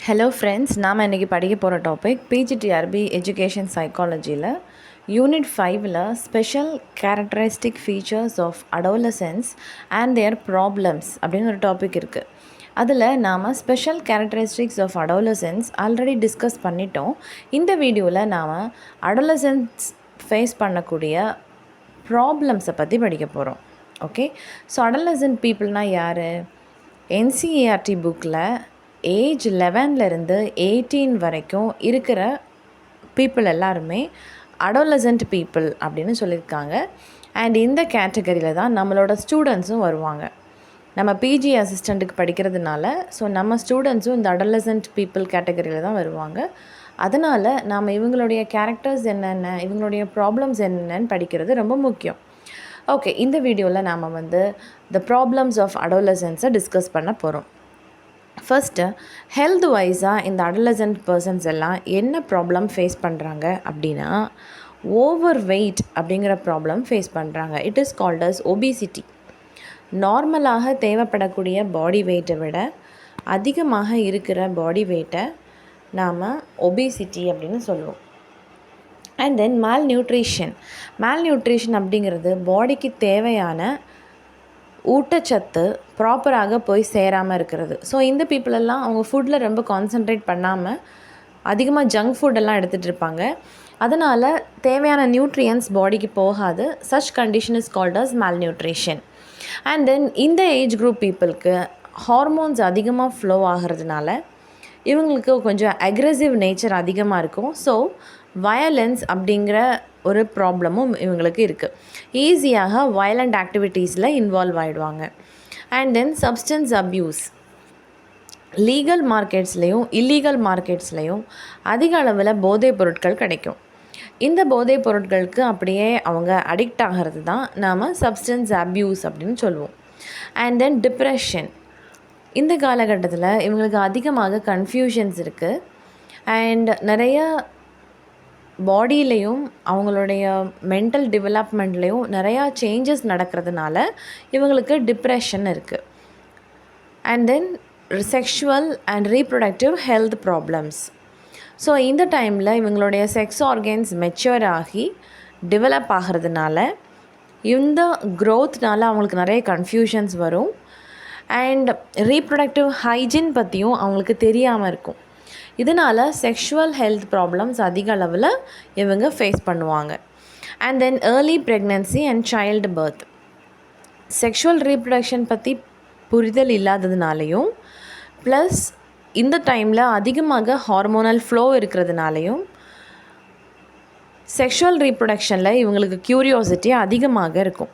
Hello friends, நாம் இன்றைக்கி படிக்க போகிற டாபிக் பிஜிடிஆர்பி எஜுகேஷன் சைக்காலஜியில் யூனிட் 5ல் special characteristic features of adolescence and their problems அப்படின்னு ஒரு டாபிக் இருக்குது. அதில் நாம் special characteristics of adolescence already discuss பண்ணிட்டோம். இந்த வீடியோவில் நாம் அடோலசன்ஸ் ஃபேஸ் பண்ணக்கூடிய ப்ராப்ளம்ஸை பற்றி படிக்க போகிறோம். ஓகே, ஸோ அடோலசன்ட் பீப்புள்னால் யார்? என்சிஇஆர்டி புக்கில் ஏஜ் 11லேருந்து 18 வரைக்கும் இருக்கிற பீப்புள் எல்லாருமே அடோலசன்ட் பீப்புள் அப்படின்னு சொல்லியிருக்காங்க. அண்ட் இந்த கேட்டகரியில் தான் நம்மளோட ஸ்டூடெண்ட்ஸும் வருவாங்க. நம்ம பிஜி அசிஸ்டண்ட்டுக்கு படிக்கிறதுனால ஸோ நம்ம ஸ்டூடெண்ட்ஸும் இந்த அடோலசன்ட் பீப்புள் கேட்டகரியில் தான் வருவாங்க. அதனால் நாம் இவங்களுடைய கேரக்டர்ஸ் என்னென்ன, இவங்களுடைய ப்ராப்ளம்ஸ் என்னென்னு படிக்கிறது ரொம்ப முக்கியம். ஓகே, இந்த வீடியோவில் நாம் த ப்ராப்ளம்ஸ் ஆஃப் அடோலசன்ஸை டிஸ்கஸ் பண்ண போகிறோம். ஃபஸ்ட்டு, ஹெல்த் வைஸாக இந்த அடலசன்ட் பர்சன்ஸ் எல்லாம் என்ன ப்ராப்ளம் ஃபேஸ் பண்ணுறாங்க அப்படின்னா, ஓவர் வெயிட் அப்படிங்கிற ப்ராப்ளம் ஃபேஸ் பண்ணுறாங்க. It is called as obesity. நார்மலாக தேவைப்படக்கூடிய பாடி வெயிட்டை விட அதிகமாக இருக்கிற பாடி வெயிட்டை நாம் ஒபிசிட்டி அப்படின்னு சொல்லுவோம். அண்ட் தென் மால்நியூட்ரிஷன் அப்படிங்கிறது பாடிக்கு தேவையான ஊட்டச்சத்து ப்ராப்பராக போய் சேராமல் இருக்கிறது. ஸோ இந்த பீப்புளெல்லாம் அவங்க ஃபுட்டில் ரொம்ப கான்சன்ட்ரேட் பண்ணாமல் அதிகமாக ஜங்க் ஃபுட்டெல்லாம் எடுத்துகிட்டு இருப்பாங்க. அதனால் தேவையான நியூட்ரியன்ஸ் பாடிக்கு போகாது. Such condition is called as malnutrition. And then இந்த ஏஜ் குரூப் பீப்புளுக்கு ஹார்மோன்ஸ் அதிகமாக ஃப்ளோ ஆகிறதுனால இவங்களுக்கு கொஞ்சம் அக்ரெசிவ் நேச்சர் அதிகமாக இருக்கும். ஸோ வயலன்ஸ் அப்படிங்கிற ஒரு ப்ராப்ளமும் இவங்களுக்கு இருக்குது. ஈஸியாக வயலண்ட் ஆக்டிவிட்டீஸில் இன்வால்வ் ஆகிடுவாங்க. And then substance abuse. Legal மார்க்கெட்ஸ்லேயும் இல்லீகல் மார்க்கெட்ஸ்லேயும் அதிக அளவில் போதைப் பொருட்கள் கிடைக்கும். இந்த போதைப் பொருட்களுக்கு அப்படியே அவங்க அடிக்ட் ஆகிறது தான் நாம் சப்ஸ்டன்ஸ் அப்யூஸ் அப்படின்னு சொல்லுவோம். And then depression. இந்த காலகட்டத்தில் இவங்களுக்கு அதிகமாக கன்ஃபியூஷன்ஸ் இருக்குது. அண்ட் நிறைய பாடியிலையும் அவங்களுடைய மென்டல் டெவலப்மெண்ட்லேயும் நிறையா சேஞ்சஸ் நடக்கிறதுனால இவங்களுக்கு டிப்ரெஷன் இருக்குது. And then sexual and reproductive health problems. So இந்த டைமில் இவங்களுடைய செக்ஸ் ஆர்கன்ஸ் மெச்சூர் ஆகி டெவலப் ஆகிறதுனால இந்த க்ரோத்னால் அவங்களுக்கு நிறைய கன்ஃபியூஷன்ஸ் வரும். அண்ட் ரீப்ரொடக்டிவ் ஹைஜீன் பற்றியும் அவங்களுக்கு தெரியாமல் இருக்கும். இதனால் செக்ஷுவல் ஹெல்த் ப்ராப்ளம்ஸ் அதிக அளவில் இவங்க ஃபேஸ் பண்ணுவாங்க. And then early pregnancy and child birth. Sexual reproduction பற்றி புரிதல் இல்லாததுனாலையும் ப்ளஸ் இந்த டைமில் அதிகமாக ஹார்மோனல் ஃப்ளோ இருக்கிறதுனாலையும் செக்ஷுவல் ரீப்ரொடக்ஷனில் இவங்களுக்கு க்யூரியாசிட்டி அதிகமாக இருக்கும்.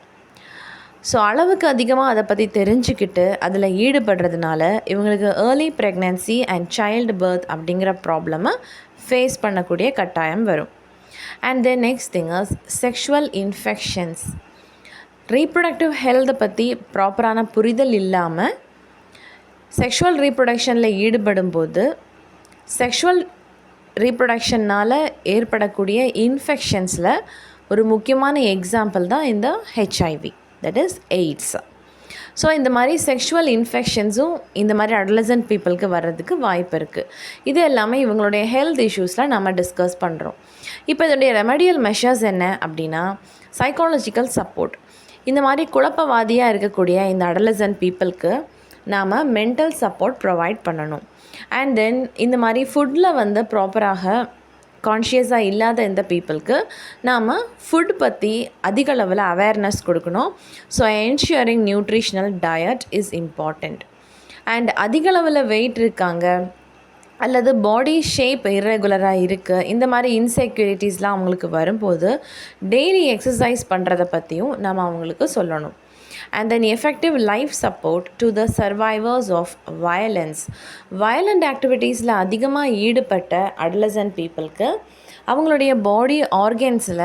ஸோ அளவுக்கு அதிகமாக அதை பற்றி தெரிஞ்சுக்கிட்டு அதில் ஈடுபடுறதுனால இவங்களுக்கு early pregnancy and child birth அப்படிங்கிற ப்ராப்ளமை ஃபேஸ் பண்ணக்கூடிய கட்டாயம் வரும். And then next thing is sexual infections. Reproductive ஹெல்த்தை பற்றி ப்ராப்பரான புரிதல் இல்லாமல் செக்ஷுவல் ரீப்ரொடக்ஷனில் ஈடுபடும் போது செக்ஷுவல் ரீப்ரொடக்ஷன்னால் ஏற்படக்கூடிய இன்ஃபெக்ஷன்ஸில் ஒரு முக்கியமான எக்ஸாம்பிள் தான் இந்த HIV, that is AIDS. So இந்த மாதிரி செக்ஷுவல் இன்ஃபெக்ஷன்ஸும் இந்த மாதிரி அடலசன்ட் பீப்புளுக்கு வர்றதுக்கு வாய்ப்பு இருக்குது. இது எல்லாமே இவங்களுடைய ஹெல்த் இஷ்யூஸில் நம்ம டிஸ்கஸ் பண்ணுறோம். இப்போ இதோடைய ரெமடியல் மெஷர்ஸ் என்ன அப்படின்னா, சைக்காலஜிக்கல் சப்போர்ட். இந்த மாதிரி குழப்பவாதியாக இருக்கக்கூடிய இந்த அடலசன்ட் பீப்புளுக்கு நாம் மென்டல் சப்போர்ட் ப்ரொவைட் பண்ணணும். அண்ட் தென் இந்த மாதிரி ஃபுட்டில் ப்ராப்பராக கான்ஷியஸாக இல்லாத இந்த பீப்புளுக்கு நாம் ஃபுட் பற்றி அதிக அளவில் அவேர்னஸ் கொடுக்கணும். So ensuring nutritional diet is important. And அதிக அளவில் வெயிட் இருக்காங்க அல்லது பாடி ஷேப் இர்ரெகுலராக இருக்குது, இந்த மாதிரி இன்செக்யூரிட்டிஸ்லாம் அவங்களுக்கு வரும்போது டெய்லி எக்ஸசைஸ் பண்ணுறதை பற்றியும் நம்ம அவங்களுக்கு சொல்லணும். And then effective life support to the survivors of violence. Violent activitiesல அதிகமாக ஈடுபட்ட adolescent peopleக்கு அவங்களுடைய பாடி ஆர்கன்ஸில்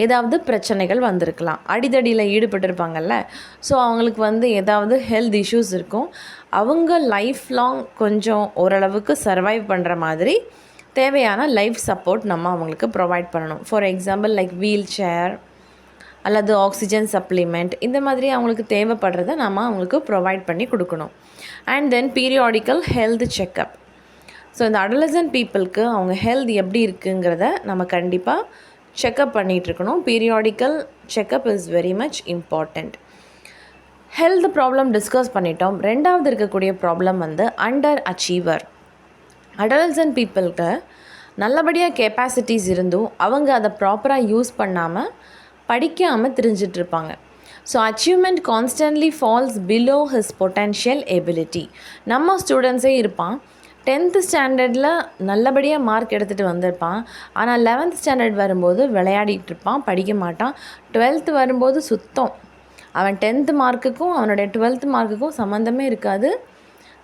ஏதாவது பிரச்சனைகள் வந்திருக்கலாம். அடிதடியில் ஈடுபட்டிருப்பாங்கல்ல, ஸோ அவங்களுக்கு ஏதாவது ஹெல்த் இஷ்யூஸ் இருக்கும். அவங்க லைஃப் லாங் கொஞ்சம் ஓரளவுக்கு சர்வைவ் பண்ணுற மாதிரி தேவையான லைஃப் சப்போர்ட் நம்ம அவங்களுக்கு ப்ரொவைட் பண்ணணும். For example like wheel chair அல்லது ஆக்சிஜன் சப்ளிமெண்ட், இந்த மாதிரி அவங்களுக்கு தேவைப்படுறத நம்ம அவங்களுக்கு ப்ரொவைட் பண்ணி கொடுக்கணும். And then periodical health checkup. So இந்த அடலசன்ட் பீப்புளுக்கு அவங்க ஹெல்த் எப்படி இருக்குங்கிறத நம்ம கண்டிப்பாக செக்கப் பண்ணிகிட்ருக்கணும். Periodical checkup is very much important. Health problem discuss பண்ணிட்டோம். ரெண்டாவது இருக்கக்கூடிய ப்ராப்ளம் வந்து அண்டர் அச்சீவர். அடலசன்ட் பீப்புளுக்கு நல்லபடியாக கெப்பாசிட்டிஸ் இருந்தும் அவங்க அதை ப்ராப்பராக யூஸ் பண்ணாமல் படிக்காமல் தெரிஞ்சிட்ருப்பாங்க. So achievement constantly falls below his potential ability. நம்ம ஸ்டூடெண்ட்ஸே இருப்பான், 10th ஸ்டாண்டர்டில் நல்லபடியாக மார்க் எடுத்துகிட்டு வந்திருப்பான், ஆனால் 11th ஸ்டாண்டர்ட் வரும்போது விளையாடிட்டு இருப்பான், படிக்க மாட்டான். 12th வரும்போது சுத்தம், அவன் 10th மார்க்குக்கும் அவனுடைய 12th மார்க்குக்கும் சம்மந்தமே இருக்காது.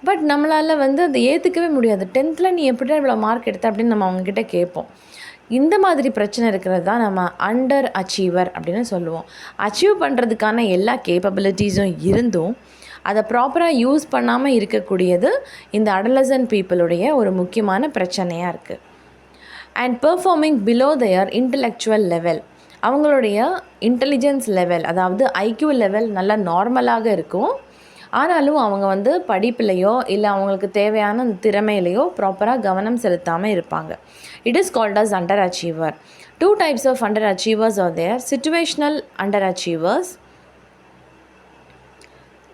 பட் நம்மளால் வந்து அதை ஏற்றுக்கவே முடியாது. 10th நீ எப்படி இவ்வளோ மார்க் எடுத்த அப்படின்னு நம்ம அவங்கக்கிட்ட கேட்போம். இந்த மாதிரி பிரச்சனை இருக்கிறது தான் நம்ம அண்டர் அச்சீவர் அப்படின்னு சொல்லுவோம். அச்சீவ் பண்ணுறதுக்கான எல்லா கேப்பபிலிட்டிஸும் இருந்தும் அதை ப்ராப்பராக யூஸ் பண்ணாமல் இருக்கக்கூடியது இந்த அடலசன்ட் பீப்புளுடைய ஒரு முக்கியமான பிரச்சனையாக இருக்குது. And performing below their intellectual level. அவங்களுடைய இன்டெலிஜென்ஸ் லெவல், அதாவது ஐக்யூ லெவல் நல்லா நார்மலாக இருக்கும், ஆனாலும் அவங்க வந்து படிப்புலையோ இல்லை அவங்களுக்கு தேவையான அந்த திறமையிலையோ ப்ராப்பராக கவனம் செலுத்தாமல் இருப்பாங்க. It is called as under achiever. 2 types of under achievers are there: situational under achievers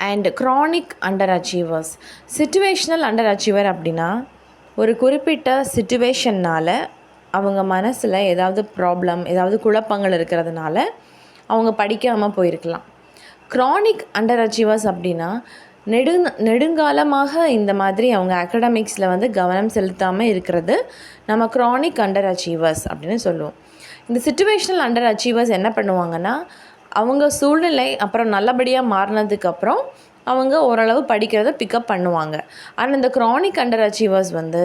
and chronic under achievers. situational under achiever அப்படின்னா ஒரு குறிப்பிட்ட சிச்சுவேஷன்னால் அவங்க மனசில் ஏதாவது ப்ராப்ளம், ஏதாவது குழப்பங்கள் இருக்கிறதுனால அவங்க படிக்காமல் போயிருக்கலாம். க்ரானிக் அண்டர் அச்சீவர்ஸ் அப்படின்னா நெடுங்காலமாக இந்த மாதிரி அவங்க அகடமிக்ஸில் வந்து கவனம் செலுத்தாமல் இருக்கிறது நம்ம க்ரானிக் அண்டர் அச்சீவர்ஸ் அப்படின்னு சொல்லுவோம். இந்த சிச்சுவேஷனல் அண்டர் அச்சீவர்ஸ் என்ன பண்ணுவாங்கன்னா, அவங்க சூழ்நிலை அப்புறம் நல்லபடியாக மாறினதுக்கப்புறம் அவங்க ஓரளவு படிக்கிறத பிக்கப் பண்ணுவாங்க. ஆனால் இந்த க்ரானிக் அண்டர் அச்சீவர்ஸ் வந்து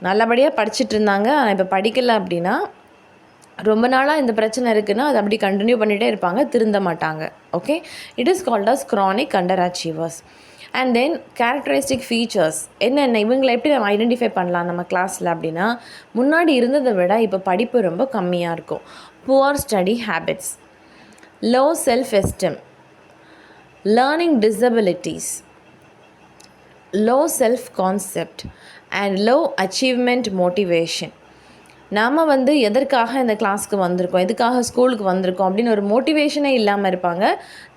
நல்லபடியாக படிச்சுட்டு இருந்தாங்க, ஆனால் இப்போ படிக்கலை அப்படின்னா ரொம்ப நாளாக இந்த பிரச்சனை இருக்குன்னா அது அப்படி கண்டினியூ பண்ணிகிட்டே இருப்பாங்க, திருந்த மாட்டாங்க. Okay, it is called as chronic under achievers. And then characteristic features என்னென்ன, இவங்களை எப்படி நம்ம ஐடென்டிஃபை பண்ணலாம் நம்ம கிளாஸில் அப்படின்னா, முன்னாடி இருந்ததை விட இப்போ படிப்பு ரொம்ப கம்மியாக இருக்கும். Poor study habits, low self esteem, learning disabilities, low self concept and low achievement motivation. நாம் வந்து எதற்காக இந்த கிளாஸ்க்கு வந்திருக்கோம், எதுக்காக ஸ்கூலுக்கு வந்திருக்கோம் அப்படின்னு ஒரு மோட்டிவேஷனே இல்லாமல் இருப்பாங்க.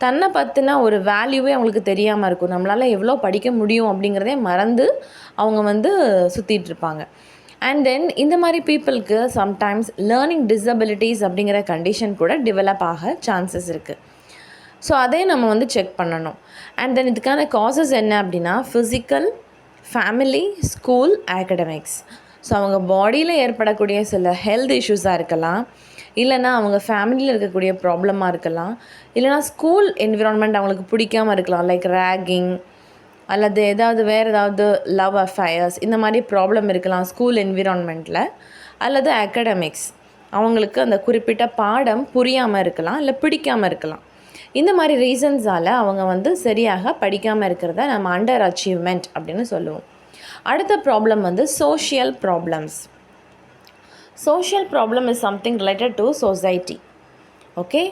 தன்னை பற்றின ஒரு வேல்யூவே அவங்களுக்கு தெரியாமல் இருக்கும். நம்மளால் எவ்வளோ படிக்க முடியும் அப்படிங்கிறதே மறந்து அவங்க வந்து சுற்றிட்டுருப்பாங்க. அண்ட் தென் இந்த மாதிரி பீப்புளுக்கு சம்டைம்ஸ் லேர்னிங் டிசபிலிட்டிஸ் அப்படிங்கிற கண்டிஷன் கூட டெவலப் ஆக சான்சஸ் இருக்குது. ஸோ அதே நம்ம வந்து செக் பண்ணணும். அண்ட் தென் இதுக்கான காசஸ் என்ன அப்படின்னா, physical, family, school, academics. So அவங்க பாடியில் ஏற்படக்கூடிய சில ஹெல்த் இஷ்யூஸாக இருக்கலாம், இல்லைனா அவங்க ஃபேமிலியில் இருக்கக்கூடிய ப்ராப்ளமாக இருக்கலாம், இல்லைனா ஸ்கூல் என்விரான்மெண்ட் அவங்களுக்கு பிடிக்காமல் இருக்கலாம், லைக் ரேகிங் அல்லது வேறு ஏதாவது லவ் அஃபயர்ஸ், இந்த மாதிரி ப்ராப்ளம் இருக்கலாம் ஸ்கூல் என்விரான்மெண்ட்டில். அல்லது அகடமிக்ஸ், அவங்களுக்கு அந்த குறிப்பிட்ட பாடம் புரியாமல் இருக்கலாம், இல்லை பிடிக்காமல் இருக்கலாம். இந்த மாதிரி ரீசன்ஸால் அவங்க வந்து சரியாக படிக்காமல் இருக்கிறத நம்ம அண்டர் அச்சீவ்மெண்ட் அப்படின்னு சொல்லுவோம். அடுத்த ப்ராப்ளம் வந்து social problems. Social problem is something related to society. Okay,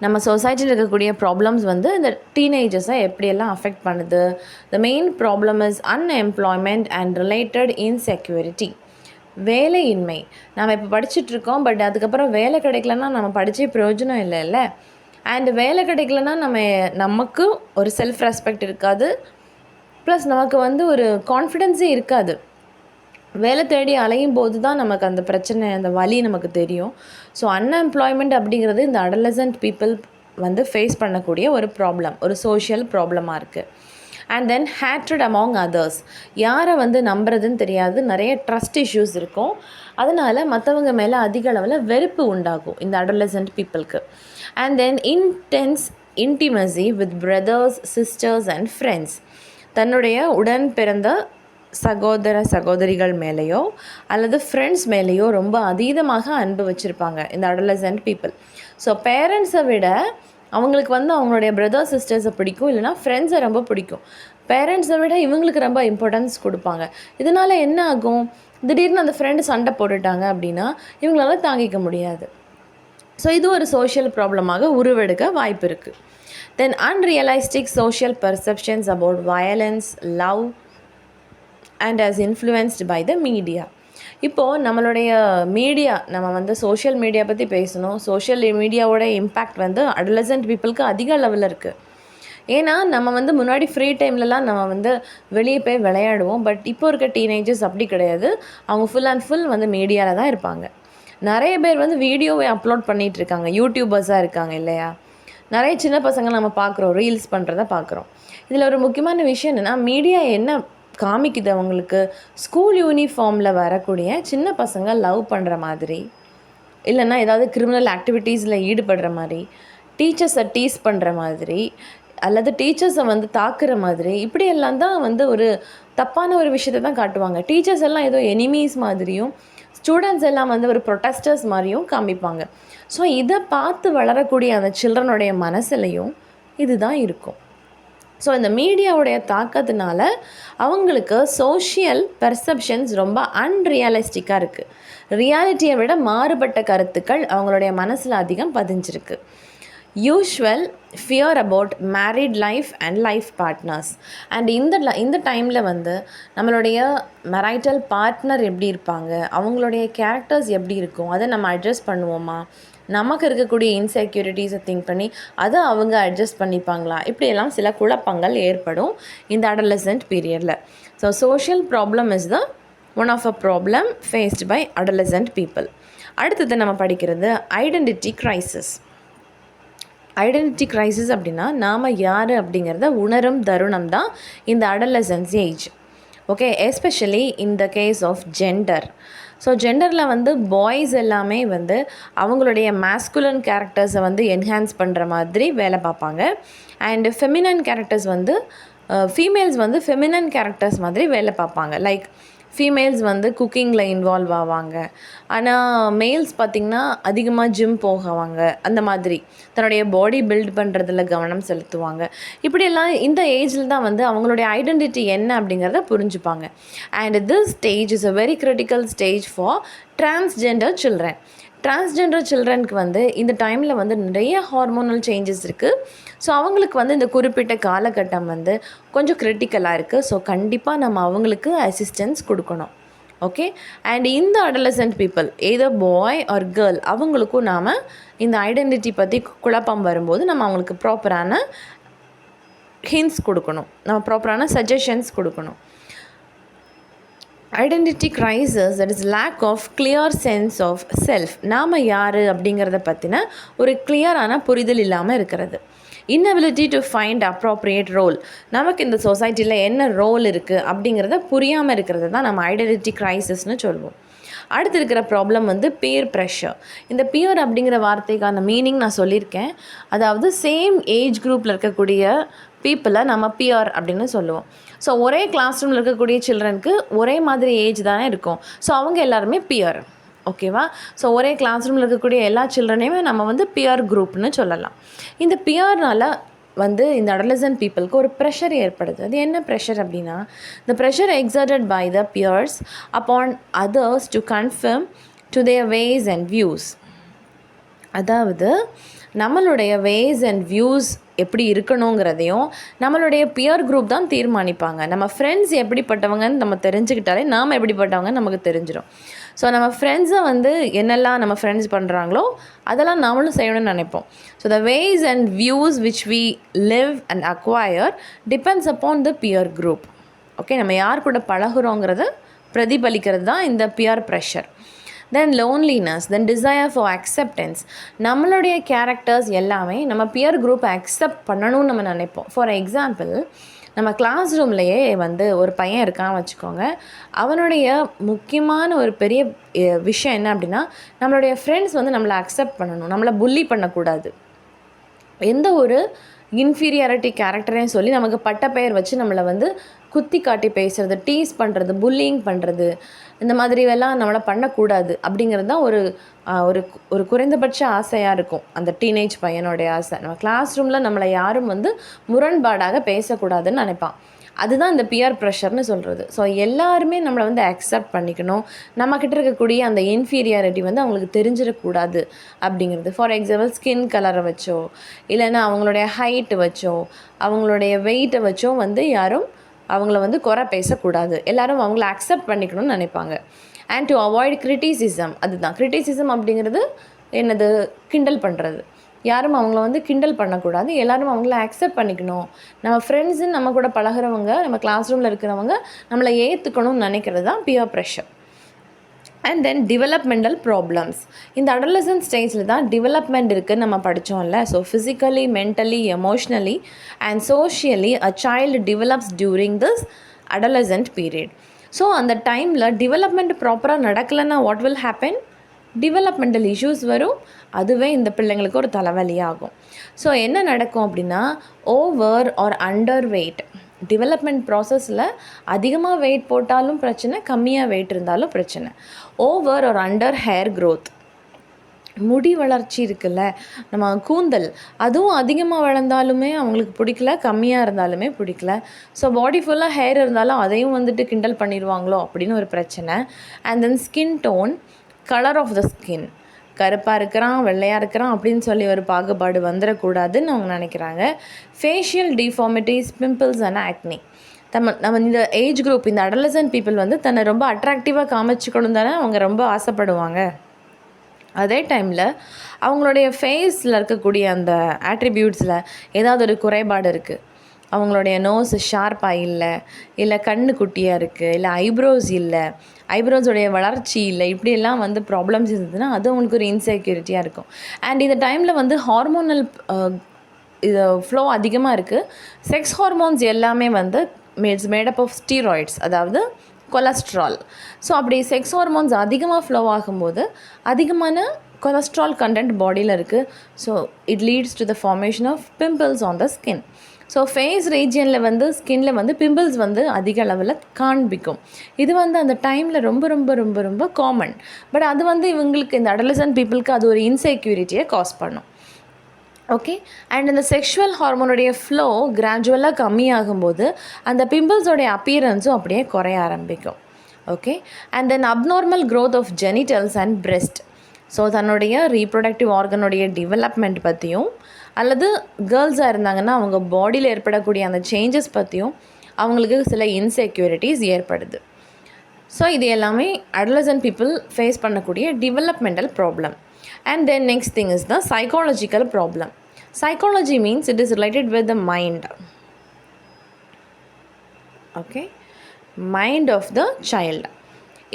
நம்ம சொசைட்டியில் இருக்கக்கூடிய ப்ராப்ளம்ஸ் வந்து இந்த டீனேஜர்ஸை எப்படியெல்லாம் அஃபெக்ட் பண்ணுது. The main problem is unemployment and related insecurity. வேலையின்மை. நம்ம இப்போ படிச்சுட்ருக்கோம், பட் அதுக்கப்புறம் வேலை கிடைக்கலன்னா நம்ம படித்தே பிரயோஜனம் இல்லைல்ல. அண்ட் வேலை கிடைக்கலன்னா நமக்கு ஒரு செல்ஃப் ரெஸ்பெக்ட் இருக்காது, ப்ளஸ் நமக்கு வந்து ஒரு கான்ஃபிடென்ஸே இருக்காது. வேலை தேடி அலையும் போது தான் நமக்கு அந்த பிரச்சனை, அந்த வலி நமக்கு தெரியும். ஸோ அன்எம்ப்ளாய்மெண்ட் அப்படிங்கிறது இந்த அடலசன்ட் பீப்புள் வந்து ஃபேஸ் பண்ணக்கூடிய ஒரு ப்ராப்ளம், ஒரு சோஷியல் ப்ராப்ளமாக இருக்குது. And then hatred among others. யாரை வந்து நம்புறதுன்னு தெரியாது, நிறைய ட்ரஸ்ட் இஷ்யூஸ் இருக்கும், அதனால் மற்றவங்க மேலே அதிக அளவில் வெறுப்பு உண்டாகும் இந்த அடலசன்ட் பீப்புளுக்கு. And then intense intimacy with brothers, sisters and friends. தன்னுடைய உடன் பிறந்த சகோதர சகோதரிகள் மேலேயோ அல்லது ஃப்ரெண்ட்ஸ் மேலேயோ ரொம்ப அதீதமாக அன்பு வச்சுருப்பாங்க இந்த அடலசன்ட் பீப்புள். ஸோ பேரண்ட்ஸை விட அவங்களுக்கு வந்து அவங்களுடைய பிரதர் சிஸ்டர்ஸை பிடிக்கும், இல்லைனா ஃப்ரெண்ட்ஸை ரொம்ப பிடிக்கும். பேரண்ட்ஸை விட இவங்களுக்கு ரொம்ப இம்பார்ட்டன்ஸ் கொடுப்பாங்க. இதனால் என்ன ஆகும், திடீர்னு அந்த ஃப்ரெண்டு சண்டை போட்டுட்டாங்க அப்படின்னா இவங்களால தாங்கிக்க முடியாது. ஸோ இது ஒரு சோஷியல் ப்ராப்ளமாக உருவெடுக்க வாய்ப்பு இருக்குது. தென் unrealistic social perceptions about violence, love and as influenced by the media. இப்போது நம்மளுடைய மீடியா, நம்ம வந்து சோஷியல் மீடியா பற்றி பேசணும். சோஷியல் மீடியாவோட இம்பேக்ட் வந்து அடலசன்ட் பீப்புளுக்கு அதிக அளவில் இருக்குது. ஏன்னா நம்ம வந்து முன்னாடி ஃப்ரீ டைம்லலாம் நம்ம வந்து வெளியே போய் விளையாடுவோம். பட் இப்போ இருக்க டீனேஜர்ஸ் அப்படி கிடையாது. அவங்க ஃபுல் அண்ட் ஃபுல் வந்து மீடியாவில் தான் இருப்பாங்க. நிறைய பேர் வந்து வீடியோவை அப்லோட் பண்ணிகிட்ருக்காங்க, யூடியூபர்ஸாக இருக்காங்க இல்லையா? நிறைய சின்ன பசங்க நம்ம பார்க்குறோம், ரீல்ஸ் பண்ணுறத பார்க்குறோம். இதில் ஒரு முக்கியமான விஷயம் என்னென்னா, மீடியா என்ன காமிக்குது அவங்களுக்கு, ஸ்கூல் யூனிஃபார்மில் வரக்கூடிய சின்ன பசங்க லவ் பண்ணுற மாதிரி, இல்லைன்னா ஏதாவது கிரிமினல் ஆக்டிவிட்டீஸில் ஈடுபடுற மாதிரி, டீச்சர்ஸை டீஸ் பண்ணுற மாதிரி, அல்லது டீச்சர்ஸை வந்து தாக்குற மாதிரி, இப்படியெல்லாம் தான் வந்து ஒரு தப்பான ஒரு விஷயத்தை தான் காட்டுவாங்க. டீச்சர்ஸ் எல்லாம் ஏதோ எனிமீஸ் மாதிரியும், ஸ்டூடெண்ட்ஸ் எல்லாம் வந்து ஒரு ப்ரொட்டஸ்டர்ஸ் மாதிரியும் காமிப்பாங்க. ஸோ இதை பார்த்து வளரக்கூடிய அந்த சில்ட்ரனுடைய மனசுலையும் இதுதான் இருக்கும். ஸோ இந்த மீடியாவுடைய தாக்கத்தினால அவங்களுக்கு சோஷியல் பெர்செப்ஷன்ஸ் ரொம்ப அன்ரியலிஸ்டிக்காக இருக்குது. ரியாலிட்டியை விட மாறுபட்ட கருத்துக்கள் அவங்களுடைய மனசில் அதிகம் பதிஞ்சிருக்கு. Usual fear about married life and life partners. And இந்த டைமில் வந்து நம்மளுடைய மேரைட்டல் பார்ட்னர் எப்படி இருப்பாங்க, அவங்களுடைய கேரக்டர்ஸ் எப்படி இருக்கும், அதை நம்ம அட்ஜஸ்ட் பண்ணுவோமா, நமக்கு இருக்கக்கூடிய இன்செக்யூரிட்டிஸை திங்க் பண்ணி அதை அவங்க அட்ஜஸ்ட் பண்ணிப்பாங்களா, இப்படியெல்லாம் சில குழப்பங்கள் ஏற்படும் இந்த அடலசன்ட் பீரியடில். So social problem is the one of a problem faced by adolescent people. அடுத்தது நம்ம படிக்கிறது ஐடென்டிட்டி க்ரைசிஸ். ஐடென்டிட்டி க்ரைசிஸ் அப்படின்னா நாம் யார் அப்படிங்கிறத உணரும் தருணம் தான் இந்த adolescence age. Okay, especially in the case of gender. So ஜெண்டரில் வந்து பாய்ஸ் எல்லாமே வந்து அவங்களுடைய மேஸ்குலன் கேரக்டர்ஸை வந்து என்ஹான்ஸ் பண்ணுற மாதிரி வேலை பார்ப்பாங்க. அண்ட் ஃபெமினன் கேரக்டர்ஸ் வந்து ஃபீமேல்ஸ் வந்து ஃபெமினன் கேரக்டர்ஸ் மாதிரி வேலை பார்ப்பாங்க. லைக் ஃபீமேல்ஸ் வந்து குக்கிங்கில் இன்வால்வ் ஆவாங்க, ஆனால் மேல்ஸ் பார்த்திங்கன்னா அதிகமாக ஜிம் போவாங்க, அந்த மாதிரி தன்னுடைய பாடி பில்ட் பண்ணுறதுல கவனம் செலுத்துவாங்க. இப்படியெல்லாம் இந்த ஏஜில் தான் வந்து அவங்களுடைய ஐடென்டிட்டி என்ன அப்படிங்கிறத புரிஞ்சுப்பாங்க. And this stage is a very critical stage for transgender children. Transgender சில்ட்ரனுக்கு வந்து இந்த டைமில் வந்து நிறைய ஹார்மோனல் சேஞ்சஸ் இருக்குது. ஸோ அவங்களுக்கு வந்து இந்த குறிப்பிட்ட காலகட்டம் வந்து கொஞ்சம் கிரிட்டிக்கலாக இருக்குது. ஸோ கண்டிப்பாக நம்ம அவங்களுக்கு அசிஸ்டன்ஸ் கொடுக்கணும். ஓகே, அண்ட் இந்த adolescent people either boy or girl, அவங்களுக்கும் நாம் இந்த ஐடென்டிட்டி பற்றி குழப்பம் வரும்போது நம்ம அவங்களுக்கு ப்ராப்பரான ஹிண்ட்ஸ் கொடுக்கணும், நம்ம ப்ராப்பரான சஜஷன்ஸ் கொடுக்கணும். Identity crisis, that is lack of clear sense of self. நாம் யார் அப்படிங்கிறத பற்றின ஒரு கிளியரான புரிதல் இல்லாமல் இருக்கிறது. inability to find appropriate role, நமக்கு இந்த சொசைட்டியில் என்ன ரோல் இருக்குது அப்படிங்கிறத புரியாமல் இருக்கிறது தான் நம்ம ஐடென்டிட்டி க்ரைசிஸ்னு சொல்லுவோம். அடுத்து இருக்கிற ப்ராப்ளம் வந்து பியர் ப்ரெஷர். இந்த பியர் அப்படிங்கிற வார்த்தைக்கான மீனிங் நான் சொல்லியிருக்கேன். அதாவது சேம் ஏஜ் குரூப்பில் இருக்கக்கூடிய பீப்புளை நம்ம பியர் அப்படின்னு சொல்லுவோம். ஸோ ஒரே கிளாஸ் ரூமில் இருக்கக்கூடிய சில்ட்ரனுக்கு ஒரே மாதிரி ஏஜ் தானே இருக்கும். ஸோ அவங்க எல்லாருமே பியர். ஓகேவா? ஸோ ஒரே கிளாஸ் ரூமில் இருக்கக்கூடிய எல்லா சில்ட்ரனையுமே நம்ம வந்து பியர் குரூப்னு சொல்லலாம். இந்த பியர்னால் வந்து இந்த அடலசன்ட் பீப்புளுக்கு ஒரு ப்ரெஷர் ஏற்படுது. அது என்ன ப்ரெஷர் அப்படின்னா, the pressure exerted by the peers upon others to conform to their ways and views. அதாவது நம்மளுடைய வேஸ் அண்ட் வியூஸ் எப்படி இருக்கணுங்கிறதையும் நம்மளுடைய பியர் குரூப் தான் தீர்மானிப்பாங்க. நம்ம ஃப்ரெண்ட்ஸ் எப்படிப்பட்டவங்கன்னு நம்ம தெரிஞ்சுக்கிட்டாலே நாம் எப்படிப்பட்டவங்கன்னு நமக்கு தெரிஞ்சிடும். ஸோ நம்ம ஃப்ரெண்ட்ஸை வந்து என்னெல்லாம் நம்ம ஃப்ரெண்ட்ஸ் பண்ணுறாங்களோ அதெல்லாம் நாமளும் செய்யணும்னு நினைப்போம். So the ways and views which we live and acquire depends upon the peer group. Okay, நம்ம யார் கூட பழகுறோங்கிறத பிரதிபலிக்கிறது தான் இந்த peer pressure. Then loneliness, then desire for acceptance. நம்மளுடைய கேரக்டர்ஸ் எல்லாமே நம்ம பியர் குரூப்பை அக்செப்ட் பண்ணணும்னு நம்ம நினைப்போம். ஃபார் எக்ஸாம்பிள், நம்ம கிளாஸ் ரூம்லையே வந்து ஒரு பையன் இருக்கான்னு வச்சுக்கோங்க. அவனுடைய முக்கியமான ஒரு பெரிய விஷயம் என்ன அப்படின்னா, நம்மளுடைய ஃப்ரெண்ட்ஸ் வந்து நம்மளை அக்செப்ட் பண்ணணும், நம்மளை புல்லி பண்ணக்கூடாது. எந்த ஒரு இன்ஃபீரியாரிட்டி கேரக்டரையும் சொல்லி நமக்கு பட்ட பெயர் வச்சு நம்மளை வந்து குத்தி காட்டி பேசுகிறது, டீஸ் பண்ணுறது, புல்லிங் பண்ணுறது, இந்த மாதிரியெல்லாம் நம்மளை பண்ணக்கூடாது அப்படிங்கிறது தான் ஒரு ஒரு குறைந்தபட்ச ஆசையாக இருக்கும் அந்த டீனேஜ் பையனுடைய ஆசை. நம்ம கிளாஸ் ரூமில் நம்மளை யாரும் வந்து முரண்பாடாக பேசக்கூடாதுன்னு நினைப்பான். அதுதான் இந்த பியர் ப்ரெஷர்னு சொல்கிறது. ஸோ எல்லாருமே நம்மளை வந்து அக்செப்ட் பண்ணிக்கணும், நம்மக்கிட்ட இருக்கக்கூடிய அந்த இன்ஃபீரியாரிட்டி வந்து அவங்களுக்கு தெரிஞ்சிடக்கூடாது அப்படிங்கிறது. ஃபார் எக்ஸாம்பிள், ஸ்கின் கலரை வச்சோ, இல்லைன்னா அவங்களுடைய ஹைட்டு வச்சோ, அவங்களுடைய வெயிட்டை வச்சோ வந்து யாரும் அவங்கள வந்து குறை பேசக்கூடாது, எல்லோரும் அவங்கள அக்செப்ட் பண்ணிக்கணும்னு நினைப்பாங்க. அண்ட் டு அவாய்ட் கிரிட்டிசிசம், அதுதான் கிரிட்டிசிசம் அப்படிங்கிறது என்னது, கிண்டல் பண்ணுறது. யாரும் அவங்கள வந்து கிண்டல் பண்ணக்கூடாது, எல்லோரும் அவங்கள அக்செப்ட் பண்ணிக்கணும். நம்ம ஃப்ரெண்ட்ஸுன்னு நம்ம கூட பழகிறவங்க, நம்ம கிளாஸ் ரூமில் இருக்கிறவங்க நம்மளை ஏற்றுக்கணும்னு நினைக்கிறது தான் peer pressure. And then developmental problems. இந்த அடலசன்ட் ஸ்டேஜில் தான் டெவலப்மெண்ட் இருக்குதுன்னு நம்ம படித்தோம்ல. So physically, mentally, emotionally and socially a child develops during this adolescent period. So அந்த டைமில் டெவலப்மெண்ட் ப்ராப்பராக நடக்கலைன்னா what will happen, developmental issues வரும். அதுவே இந்த பிள்ளைங்களுக்கு ஒரு தலைவலியாகும். ஸோ என்ன நடக்கும் அப்படின்னா, over are under wait, development ப்ராசஸில் அதிகமாக வெயிட் போட்டாலும் பிரச்சனை, கம்மியாக வெயிட் இருந்தாலும் பிரச்சனை. Over are under hair growth, முடி வளர்ச்சி இருக்குல்ல, நம்ம கூந்தல், அதுவும் அதிகமாக வளர்ந்தாலுமே அவங்களுக்கு பிடிக்கல, கம்மியாக இருந்தாலுமே பிடிக்கல. ஸோ பாடி ஃபுல்லாக ஹேர் இருந்தாலும் அதையும் வந்துட்டு கிண்டல் பண்ணிடுவாங்களோ அப்படின்னு ஒரு பிரச்சனை. And then skin tone, colour of the skin, கருப்பாக இருக்கிறான், வெள்ளையாக இருக்கிறான் அப்படின்னு சொல்லி ஒரு பாகுபாடு வந்துடக்கூடாதுன்னு அவங்க நினைக்கிறாங்க. ஃபேஷியல் டிஃபார்மிட்டிஸ், பிம்பிள்ஸ் அண்ட் ஆக்னி. நம்ம இந்த ஏஜ் குரூப், இந்த அடலசன்ட் பீப்புள் வந்து தன்னை ரொம்ப அட்ராக்டிவாக காமிச்சிக்கணும் தானே அவங்க ரொம்ப ஆசைப்படுவாங்க. அதே டைமில் அவங்களுடைய ஃபேஸில் இருக்கக்கூடிய அந்த ஆட்ரிபியூட்ஸில் ஏதாவது ஒரு குறைபாடு இருக்குது, அவங்களுடைய நோஸ் ஷார்ப்பாக இல்லை கண்ணு குட்டியாக இருக்குது, இல்லை ஐப்ரோஸ் இல்லை, ஐப்ரோஸோடைய வளர்ச்சி இல்லை, இப்படியெல்லாம் வந்து ப்ராப்ளம்ஸ் இருந்ததுன்னா அது அவங்களுக்கு ஒரு இன்செக்யூரிட்டியாக இருக்கும். அண்ட் இந்த டைமில் வந்து ஹார்மோனல் இது ஃப்ளோ அதிகமாக இருக்குது. செக்ஸ் ஹார்மோன்ஸ் எல்லாமே வந்து இட்ஸ் மேடப் ஆஃப் ஸ்டீராய்ட்ஸ், அதாவது கொலஸ்ட்ரால். ஸோ அப்படி செக்ஸ் ஹார்மோன்ஸ் அதிகமாக ஃப்ளோ ஆகும்போது அதிகமான கொலஸ்ட்ரால் கண்டென்ட் பாடியில் இருக்குது. So it leads to the formation of pimples on the skin. So face ரீஜியனில் வந்து ஸ்கின்னில் வந்து பிம்பிள்ஸ் வந்து அதிக அளவில் காண்பிக்கும். இது வந்து அந்த டைமில் ரொம்ப ரொம்ப ரொம்ப ரொம்ப காமன். பட் அது வந்து இவங்களுக்கு, இந்த அடலசன்ட் பீப்புளுக்கு அது ஒரு இன்செக்யூரிட்டியை காஸ் பண்ணும். ஓகே. அண்ட் இந்த செக்ஷுவல் ஹார்மோனுடைய ஃப்ளோ கிராஜுவலாக கம்மியாகும்போது அந்த பிம்பிள்ஸோடைய அப்பியரன்ஸும் அப்படியே குறைய ஆரம்பிக்கும். Okay. And then abnormal growth of genitals and breast. So தன்னுடைய ரீப்ரொடக்டிவ் ஆர்கனுடைய டெவலப்மெண்ட் பற்றியும், அல்லது கேர்ள்ஸாக இருந்தாங்கன்னா அவங்க பாடியில் ஏற்படக்கூடிய அந்த சேஞ்சஸ் பற்றியும் அவங்களுக்கு சில இன்செக்யூரிட்டிஸ் ஏற்படுது. ஸோ இது எல்லாமே அடலசன்ட் பீப்புள் ஃபேஸ் பண்ணக்கூடிய developmental problem. And then next thing is the psychological problem. Psychology means it is related with the mind. Okay, mind of the child.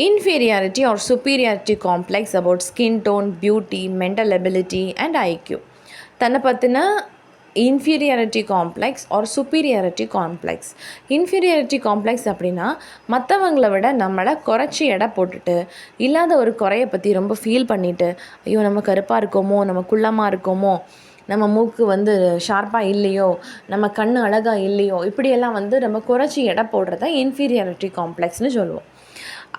Inferiority or superiority complex about skin tone, beauty, mental ability and IQ. தன்னை பற்றின inferiority complex or superiority complex. Inferiority complex அப்படின்னா மற்றவங்களை விட நம்மளை குறைச்சி எடை போட்டுட்டு, இல்லாத ஒரு குறையை பற்றி ரொம்ப ஃபீல் பண்ணிவிட்டு, ஐயோ நம்ம கருப்பாக இருக்கோமோ, நம்ம குள்ளமாக இருக்கோமோ, நம்ம மூக்கு வந்து ஷார்ப்பாக இல்லையோ, நம்ம கண் அழகாக இல்லையோ, இப்படியெல்லாம் வந்து நம்ம குறைச்சி எடை போடுறத இன்ஃபீரியாரிட்டி காம்ப்ளெக்ஸ்னு சொல்லுவோம்.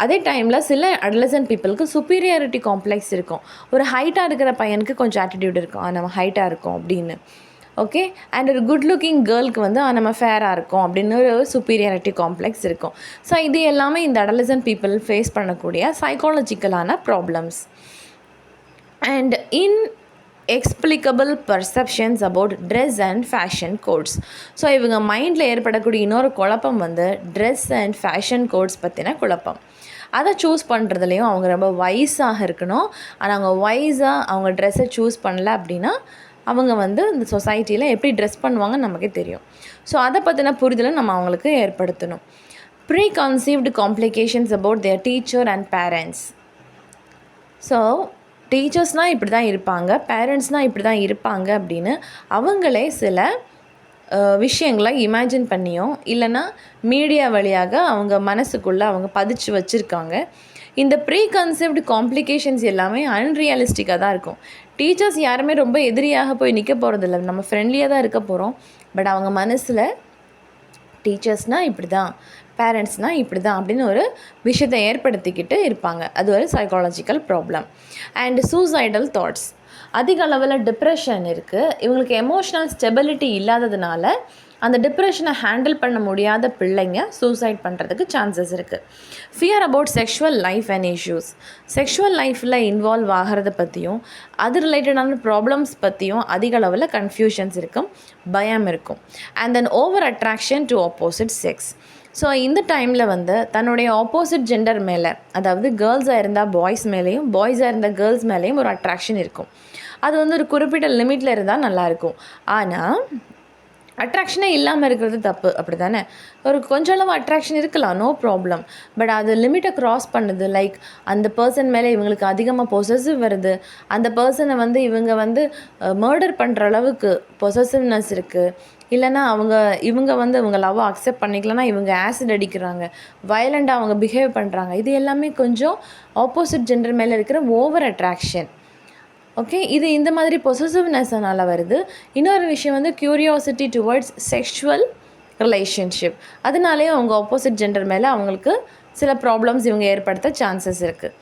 அதே டைமில் சில அடலசன்ட் பீப்புளுக்கு சுப்பீரியாரிட்டி காம்ப்ளெக்ஸ் இருக்கும். ஒரு ஹைட்டாக இருக்கிற பையனுக்கு கொஞ்சம் ஆட்டிடியூட் இருக்கும், நம்ம ஹைட்டாக இருக்கோம் அப்படின்னு. ஓகே. அண்ட் ஒரு குட் லுக்கிங் கேர்ளுக்கு வந்து நம்ம ஃபேராக இருக்கோம் அப்படின்னு ஒரு சுப்பீரியாரிட்டி காம்ப்ளெக்ஸ் இருக்கும். ஸோ இது எல்லாமே இந்த அடலசன்ட் பீப்புள் ஃபேஸ் பண்ணக்கூடிய சைக்காலஜிக்கலான problems. And explicable perceptions about dress and fashion codes. So இவங்க மைண்டில் ஏற்படக்கூடிய இன்னொரு குழப்பம் வந்து ட்ரெஸ் அண்ட் ஃபேஷன் கோட்ஸ் பற்றின குழப்பம். அதை சூஸ் பண்ணுறதுலையும் அவங்க ரொம்ப வைஸாக இருக்கணும். ஆனால் அவங்க வைஸாக அவங்க ட்ரெஸ்ஸை சூஸ் பண்ணல அப்படின்னா அவங்க வந்து இந்த சொசைட்டியில் எப்படி ட்ரெஸ் பண்ணுவாங்கன்னு நமக்கே தெரியும். ஸோ அதை பற்றின புரிதலை நம்ம அவங்களுக்கு ஏற்படுத்தணும். Preconceived complications about their teacher and parents. So டீச்சர்ஸ்னால் இப்படி தான் இருப்பாங்க, பேரண்ட்ஸ்னால் இப்படி தான் இருப்பாங்க அப்படின்னு அவங்களே சில விஷயங்களை இமேஜின் பண்ணியோ இல்லைன்னா மீடியா வழியாக அவங்க மனசுக்குள்ளே அவங்க பதிச்சு வச்சுருக்காங்க. இந்த ப்ரீ கன்செப்ட் காம்ப்ளிகேஷன்ஸ் எல்லாமே அன்ரியலிஸ்டிக்காக தான் இருக்கும். டீச்சர்ஸ் யாருமே ரொம்ப எதிரியாக போய் நிற்க போகிறதில்ல, நம்ம ஃப்ரெண்ட்லியாக தான் இருக்க போகிறோம். பட் அவங்க மனசில் டீச்சர்ஸ்னால் இப்படி தான், பேரண்ட்ஸ்னால் இப்படி தான் அப்படின்னு ஒரு விஷயத்தை ஏற்படுத்திக்கிட்டு இருப்பாங்க. அது ஒரு psychological problem. And suicidal thoughts. அதிக அளவில் டிப்ரெஷன் இருக்குது. இவங்களுக்கு எமோஷ்னல் ஸ்டெபிலிட்டி இல்லாததுனால அந்த டிப்ரெஷனை ஹேண்டில் பண்ண முடியாத பிள்ளைங்க சூசைட் பண்ணுறதுக்கு சான்சஸ் இருக்குது. Fear about sexual life and issues. Sexual லைஃப்பில் இன்வால்வ் ஆகிறத பற்றியும் அது ரிலேட்டடான ப்ராப்ளம்ஸ் பற்றியும் அதிக அளவில் கன்ஃபியூஷன்ஸ் இருக்கும், பயம் இருக்கும். And then over attraction to opposite sex. So இந்த டைமில் வந்து தன்னுடைய ஆப்போசிட் ஜெண்டர் மேலே, அதாவது கேர்ள்ஸாக இருந்தால் பாய்ஸ் மேலேயும், பாய்ஸாக இருந்தால் கேர்ள்ஸ் மேலேயும் ஒரு அட்ராக்ஷன் இருக்கும். அது வந்து ஒரு குறிப்பிட்ட லிமிட்டில் இருந்தால் நல்லாயிருக்கும். ஆனால் அட்ராக்ஷனே இல்லாமல் இருக்கிறது தப்பு, அப்படி தானே? ஒரு கொஞ்சம் அளவு அட்ராக்ஷன் இருக்கலாம், நோ ப்ராப்ளம். பட் அது லிமிட்டை க்ராஸ் பண்ணுது. லைக் அந்த பர்சன் மேலே இவங்களுக்கு அதிகமாக பொசசிவ் வருது, அந்த பர்சனை வந்து இவங்க வந்து மர்டர் பண்ணுற அளவுக்கு பொசசிவ்னஸ் இருக்குது. இல்லைனா இவங்க வந்து இவங்க லவ்வை அக்செப்ட் பண்ணிக்கலன்னா இவங்க ஆசிட் அடிக்கிறாங்க, வயலண்டாக அவங்க பிஹேவ் பண்ணுறாங்க. இது எல்லாமே கொஞ்சம் ஆப்போசிட் ஜெண்டர் மேலே இருக்கிற ஓவர் அட்ராக்ஷன். ஓகே, இது இந்த மாதிரி பொசசிவ்னஸ்னால் வருது. இன்னொரு விஷயம் வந்து க்யூரியாசிட்டி டுவர்ட்ஸ் செக்ஷுவல் ரிலேஷன்ஷிப். அதனாலே அவங்க ஆப்போசிட் ஜெண்டர் மேலே அவங்களுக்கு சில ப்ராப்ளம்ஸ் இவங்க ஏற்படுத்த சான்சஸ் இருக்குது.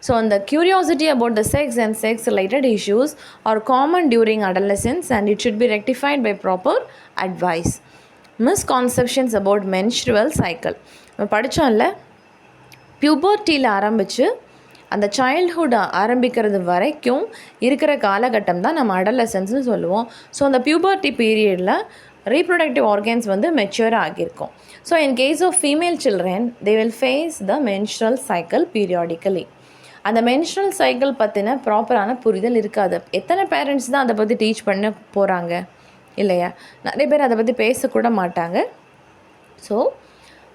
ஸோ அந்த curiosity about the sex and sex related issues are common during adolescence and it should be rectified by proper advice. Misconceptions about menstrual cycle. நம்ம படித்தோம்ல, பியூபர்ட்டியில் ஆரம்பித்து அந்த சைல்ட்ஹுட் ஆரம்பிக்கிறது வரைக்கும் இருக்கிற காலகட்டம் தான் நம்ம அடலசன்ஸ்னு சொல்லுவோம். ஸோ அந்த பியூபர்ட்டி பீரியடில் ரீப்ரொடக்டிவ் ஆர்கன்ஸ் வந்து மெச்சூர் ஆகியிருக்கும். So in case of female children they will face the menstrual cycle periodically. அந்த மென்ஸ்ட்ரல் சைக்கிள் பற்றின ப்ராப்பரான புரிதல் இருக்காது. எத்தனை பேரண்ட்ஸ் தான் அதை பற்றி டீச் பண்ண போகிறாங்க இல்லையா? நிறைய பேர் அதை பற்றி பேசக்கூட மாட்டாங்க. ஸோ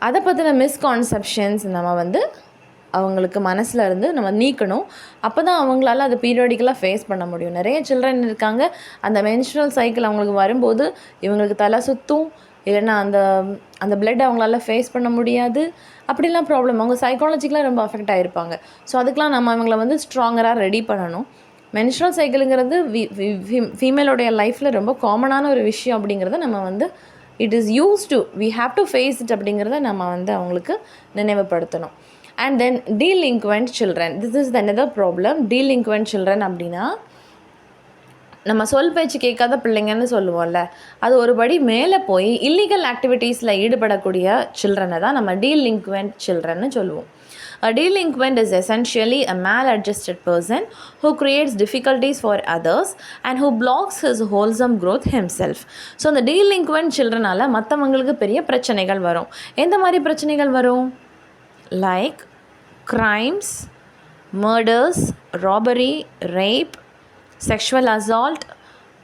அதை பற்றின மிஸ்கான்செப்ஷன்ஸ் நம்ம வந்து அவங்களுக்கு மனசில் இருந்து நம்ம நீக்கணும். அப்போ தான் அவங்களால அதை பீரியாடிக்கலாக ஃபேஸ் பண்ண முடியும். நிறைய சில்ட்ரன் இருக்காங்க, அந்த மென்ஸ்ட்ரல் சைக்கிள் அவங்களுக்கு வரும்போது இவங்களுக்கு தலை சுற்றும், இல்லைன்னா அந்த பிளட் அவங்களால ஃபேஸ் பண்ண முடியாது, அப்படிலாம் ப்ராப்ளம். அவங்க சைக்காலஜிக்கலாக ரொம்ப அஃபெக்ட் ஆகிருப்பாங்க. ஸோ அதுக்கெலாம் நம்ம அவங்கள வந்து ஸ்ட்ராங்கராக ரெடி பண்ணணும். மென்ஸ்ட்ரல் சைக்கிளுங்கிறது ஃபீமேலோடைய லைஃப்பில் ரொம்ப காமனான ஒரு விஷயம் அப்படிங்கிறத நம்ம வந்து it is use to we have to face it அப்படிங்கிறத நம்ம வந்து அவங்களுக்கு நினைவுபடுத்தணும். And then delinquent children, this is another problem. Delinquent children அப்படின்னா நம்ம சொல் பேச்சு கேட்காத பிள்ளைங்கன்னு சொல்லுவோம்ல, அது ஒரு படி மேலே போய் இல்லீகல் ஆக்டிவிட்டீஸில் ஈடுபடக்கூடிய சில்ட்ரனை தான் நம்ம டீலிங்க்வெண்ட் சில்ட்ரன்னு சொல்லுவோம். A delinquent is essentially a maladjusted person who creates difficulties for others and who blocks his wholesome growth himself. So அந்த delinquent childrenனால மற்றவங்களுக்கு பெரிய பிரச்சனைகள் வரும். எந்த மாதிரி பிரச்சனைகள் வரும்? Like crimes, murders, robbery, rape, sexual assault,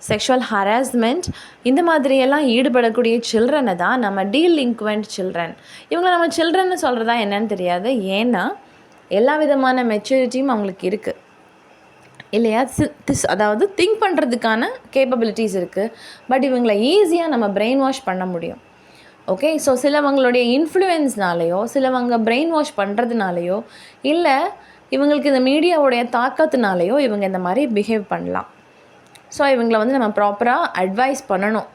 sexual harassment, இந்த மாதிரியெல்லாம் ஈடுபடக்கூடிய சில்ட்ரனை தான் நம்ம டீலிங்க்வெண்ட் சில்ட்ரன். இவங்களை நம்ம சில்ட்ரன்னு சொல்கிறதா என்னன்னு தெரியாது. ஏன்னா எல்லா விதமான மெச்சூரிட்டியும் அவங்களுக்கு இருக்குது இல்லையா? அதாவது திங்க் பண்ணுறதுக்கான கேப்பபிலிட்டிஸ் இருக்குது. பட் இவங்களை ஈஸியாக நம்ம பிரெயின் வாஷ் பண்ண முடியும். ஓகே, ஸோ சிலவங்களுடைய இன்ஃப்ளூயன்ஸ்னாலேயோ, சிலவங்க பிரெயின் வாஷ் பண்ணுறதுனாலையோ, இல்லை இவங்களுக்கு இந்த மீடியாவுடைய தாக்கத்தினாலேயோ இவங்க இந்த மாதிரி பிஹேவ் பண்ணலாம். ஸோ இவங்களை வந்து நம்ம ப்ராப்பராக அட்வைஸ் பண்ணணும்.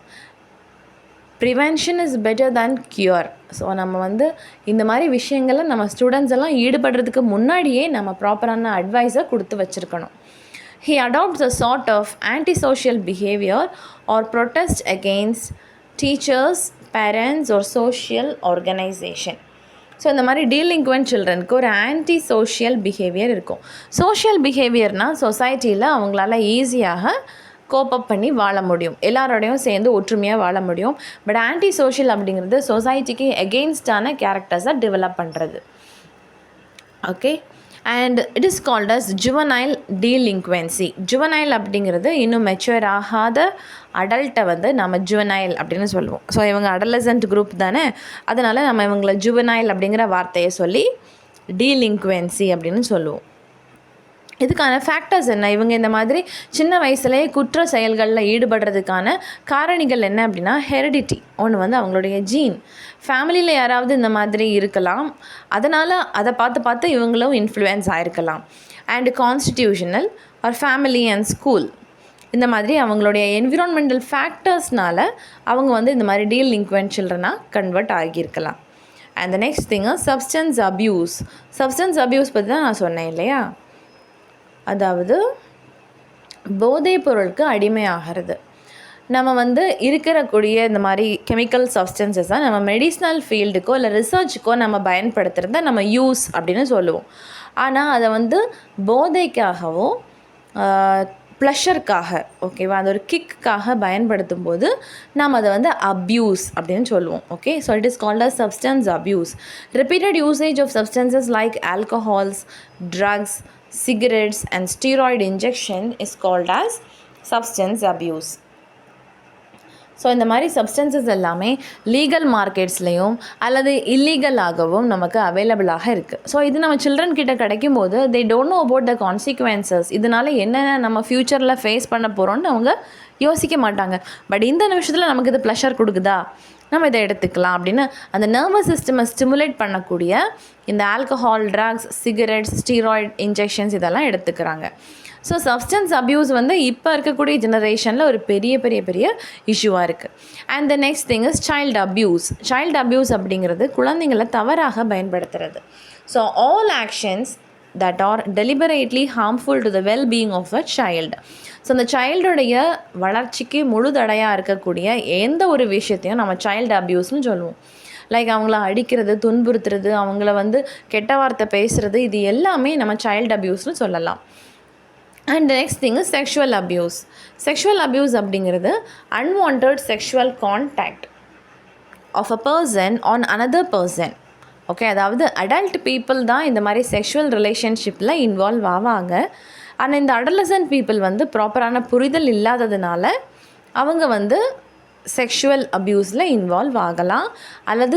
Prevention is better than cure. So நம்ம வந்து இந்த மாதிரி விஷயங்களை நம்ம ஸ்டூடெண்ட்ஸ் எல்லாம் ஈடுபடுறதுக்கு முன்னாடியே நம்ம ப்ராப்பரான அட்வைஸை கொடுத்து வச்சுருக்கணும். He adopts a sort of antisocial behavior or protest against teachers, parents or social organization. So இந்த மாதிரி டீலிங்க்வெண்ட் சில்ட்ரனுக்கு ஒரு ஆன்டி சோஷியல் பிஹேவியர் இருக்கும். சோஷியல் பிஹேவியர்னால் சொசைட்டியில் அவங்களால ஈஸியாக கோப்பப் பண்ணி வாழ முடியும், எல்லாரோடையும் சேர்ந்து ஒற்றுமையாக வாழ முடியும். பட் ஆன்டி சோஷியல் அப்படிங்கிறது சொசைட்டிக்கு எகெயின்ஸ்டான கேரக்டர்ஸை டெவலப் பண்ணுறது. Okay, and it is called as juvenile delinquency. Juvenile அப்படிங்கிறது இன்னும் மெச்சூர் ஆகாத அடல்ட்டை வந்து நம்ம ஜுவனைல் அப்படின்னு சொல்லுவோம். ஸோ இவங்க அடலசன்ட் குரூப் தானே, அதனால் நம்ம இவங்களை ஜுவனைல் அப்படிங்கிற வார்த்தையை சொல்லி டீலிங்க்வென்சி அப்படின்னு சொல்லுவோம். இதுக்கான ஃபேக்டர்ஸ் என்ன? இவங்க இந்த மாதிரி சின்ன வயசுலேயே குற்ற செயல்களில் ஈடுபடுறதுக்கான காரணிகள் என்ன அப்படின்னா, ஹெரிடிட்டி ஒன்று வந்து அவங்களுடைய ஜீன். ஃபேமிலியில் யாராவது இந்த மாதிரி இருக்கலாம், அதனால் அதை பார்த்து இவங்களும் இன்ஃப்ளூயன்ஸ் ஆகிருக்கலாம். And constitutional or family and school, இந்த மாதிரி அவங்களுடைய என்விரான்மெண்டல் ஃபேக்டர்ஸ்னால் அவங்க வந்து இந்த மாதிரி டீலிங்க்வெண்ட் சில்ட்ரனாக கன்வெர்ட் ஆகியிருக்கலாம். And the next thing substance abuse. Substance abuse பற்றி தான் நான் சொன்னேன் இல்லையா? அதாவது போதைப் பொருளுக்கு அடிமையாகிறது. நம்ம வந்து இருக்கக்கூடிய இந்த மாதிரி கெமிக்கல் சப்ஸ்டன்சஸாக நம்ம மெடிசனல் ஃபீல்டுக்கோ இல்லை ரிசர்ச்சுக்கோ நம்ம பயன்படுத்துகிறத நம்ம யூஸ் அப்படின்னு சொல்லுவோம். ஆனால் அதை வந்து போதைக்காகவோ ப்ளஷருக்காக, ஓகேவா, அந்த ஒரு கிக்குக்காக பயன்படுத்தும் போது நாம் அதை வந்து அப்யூஸ் அப்படின்னு சொல்லுவோம். Okay, so it is called as substance abuse. Repeated usage of substances like alcohols, drugs, cigarettes and steroid injection is called as substance abuse. So இந்த மாதிரி சப்ஸ்டன்சஸ் எல்லாமே லீகல் மார்க்கெட்ஸ்லேயும் அல்லது இல்லீகலாகவும் நமக்கு அவைலபிளாக இருக்குது. ஸோ இது நம்ம சில்ட்ரன் கிட்ட கிடைக்கும் போது they don't know about the consequences. இதனால் என்னென்ன நம்ம ஃப்யூச்சரில் ஃபேஸ் பண்ண போகிறோன்னு அவங்க யோசிக்க மாட்டாங்க. பட் இந்த நிமிஷத்தில் நமக்கு இது ப்ளஷர் கொடுக்குதா, நம்ம இதை எடுத்துக்கலாம் அப்படின்னு அந்த நர்வஸ் சிஸ்டமை ஸ்டிமுலேட் பண்ணக்கூடிய இந்த alcohol, drugs, cigarettes, steroid injections இதெல்லாம் எடுத்துக்கிறாங்க. ஸோ சப்ஸ்டன்ஸ் அப்யூஸ் வந்து இப்போ இருக்கக்கூடிய ஜெனரேஷனில் ஒரு பெரிய இஷ்யூவாக இருக்குது. And the next thing is child abuse. Child abuse அப்படிங்கிறது குழந்தைங்களை தவறாக பயன்படுத்துறது. So all actions that are deliberately harmful to the well-being of a child. So அந்த சைல்டுடைய வளர்ச்சிக்கு முழு தடையாக இருக்கக்கூடிய எந்த ஒரு விஷயத்தையும் நம்ம சைல்டு அப்யூஸ்னு சொல்லுவோம். லைக் அவங்கள அடிக்கிறது, துன்புறுத்துறது, அவங்கள வந்து கெட்ட வார்த்தை பேசுகிறது, இது எல்லாமே நம்ம சைல்டு அப்யூஸ்னு சொல்லலாம். And next thing is sexual abuse. Sexual abuse அப்படிங்கிறது unwanted sexual contact of a person on another person. Okay, அதாவது அடல்ட் பீப்புள் தான் இந்த மாதிரி செக்ஷுவல் ரிலேஷன்ஷிப்பில் இன்வால்வ் ஆவாங்க. ஆனால் இந்த அடலசன்ட் பீப்புள் வந்து ப்ராப்பரான புரிதல் இல்லாததுனால அவங்க வந்து செக்ஷுவல் அப்யூஸில் இன்வால்வ் ஆகலாம் அல்லது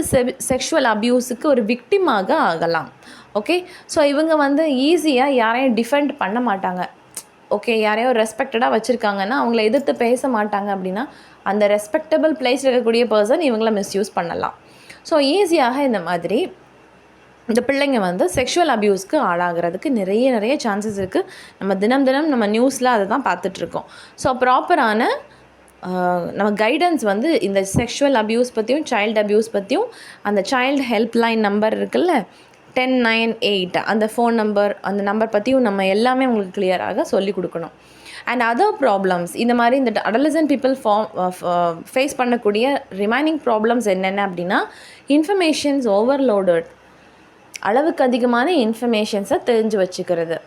செக்ஷுவல் அப்யூஸுக்கு ஒரு விக்டிமாக ஆகலாம். ஓகே, ஸோ இவங்க வந்து ஈஸியாக யாரையும் டிஃபெண்ட் பண்ண மாட்டாங்க. ஓகே, யாரையோ ரெஸ்பெக்டடாக வச்சுருக்காங்கன்னா அவங்கள எதிர்த்து பேச மாட்டாங்க. அப்படின்னா அந்த ரெஸ்பெக்டபிள் பிளேஸ் இருக்கக்கூடிய பர்சன் இவங்கள மிஸ்யூஸ் பண்ணலாம். ஸோ ஈஸியாக இந்த மாதிரி இந்த பிள்ளைங்க வந்து செக்ஷுவல் அப்யூஸ்க்கு ஆளாகிறதுக்கு நிறைய சான்சஸ் இருக்குது. நம்ம தினம் நம்ம நியூஸில் அதை தான் பார்த்துட்ருக்கோம். ஸோ ப்ராப்பரான நம்ம கைடன்ஸ் வந்து இந்த செக்ஷுவல் அப்யூஸ் பற்றியும் சைல்டு அப்யூஸ் பற்றியும் அந்த சைல்டு ஹெல்ப்லைன் நம்பர் இருக்குல்ல 1098, அந்த ஃபோன் நம்பர், அந்த நம்பர் பற்றியும் நம்ம எல்லாமே உங்களுக்கு கிளியராக சொல்லி கொடுக்கணும். அண்ட் அதர் ப்ராப்ளம்ஸ், இந்த மாதிரி இந்த அடலசன்ட் பீப்புள் ஃபேஸ் பண்ணக்கூடிய ரிமைனிங் ப்ராப்ளம்ஸ் என்னென்ன அப்படின்னா இன்ஃபர்மேஷன்ஸ் ஓவர்லோடட், அளவுக்கு அதிகமான இன்ஃபர்மேஷன்ஸை தெரிஞ்சு வச்சுக்கிறது.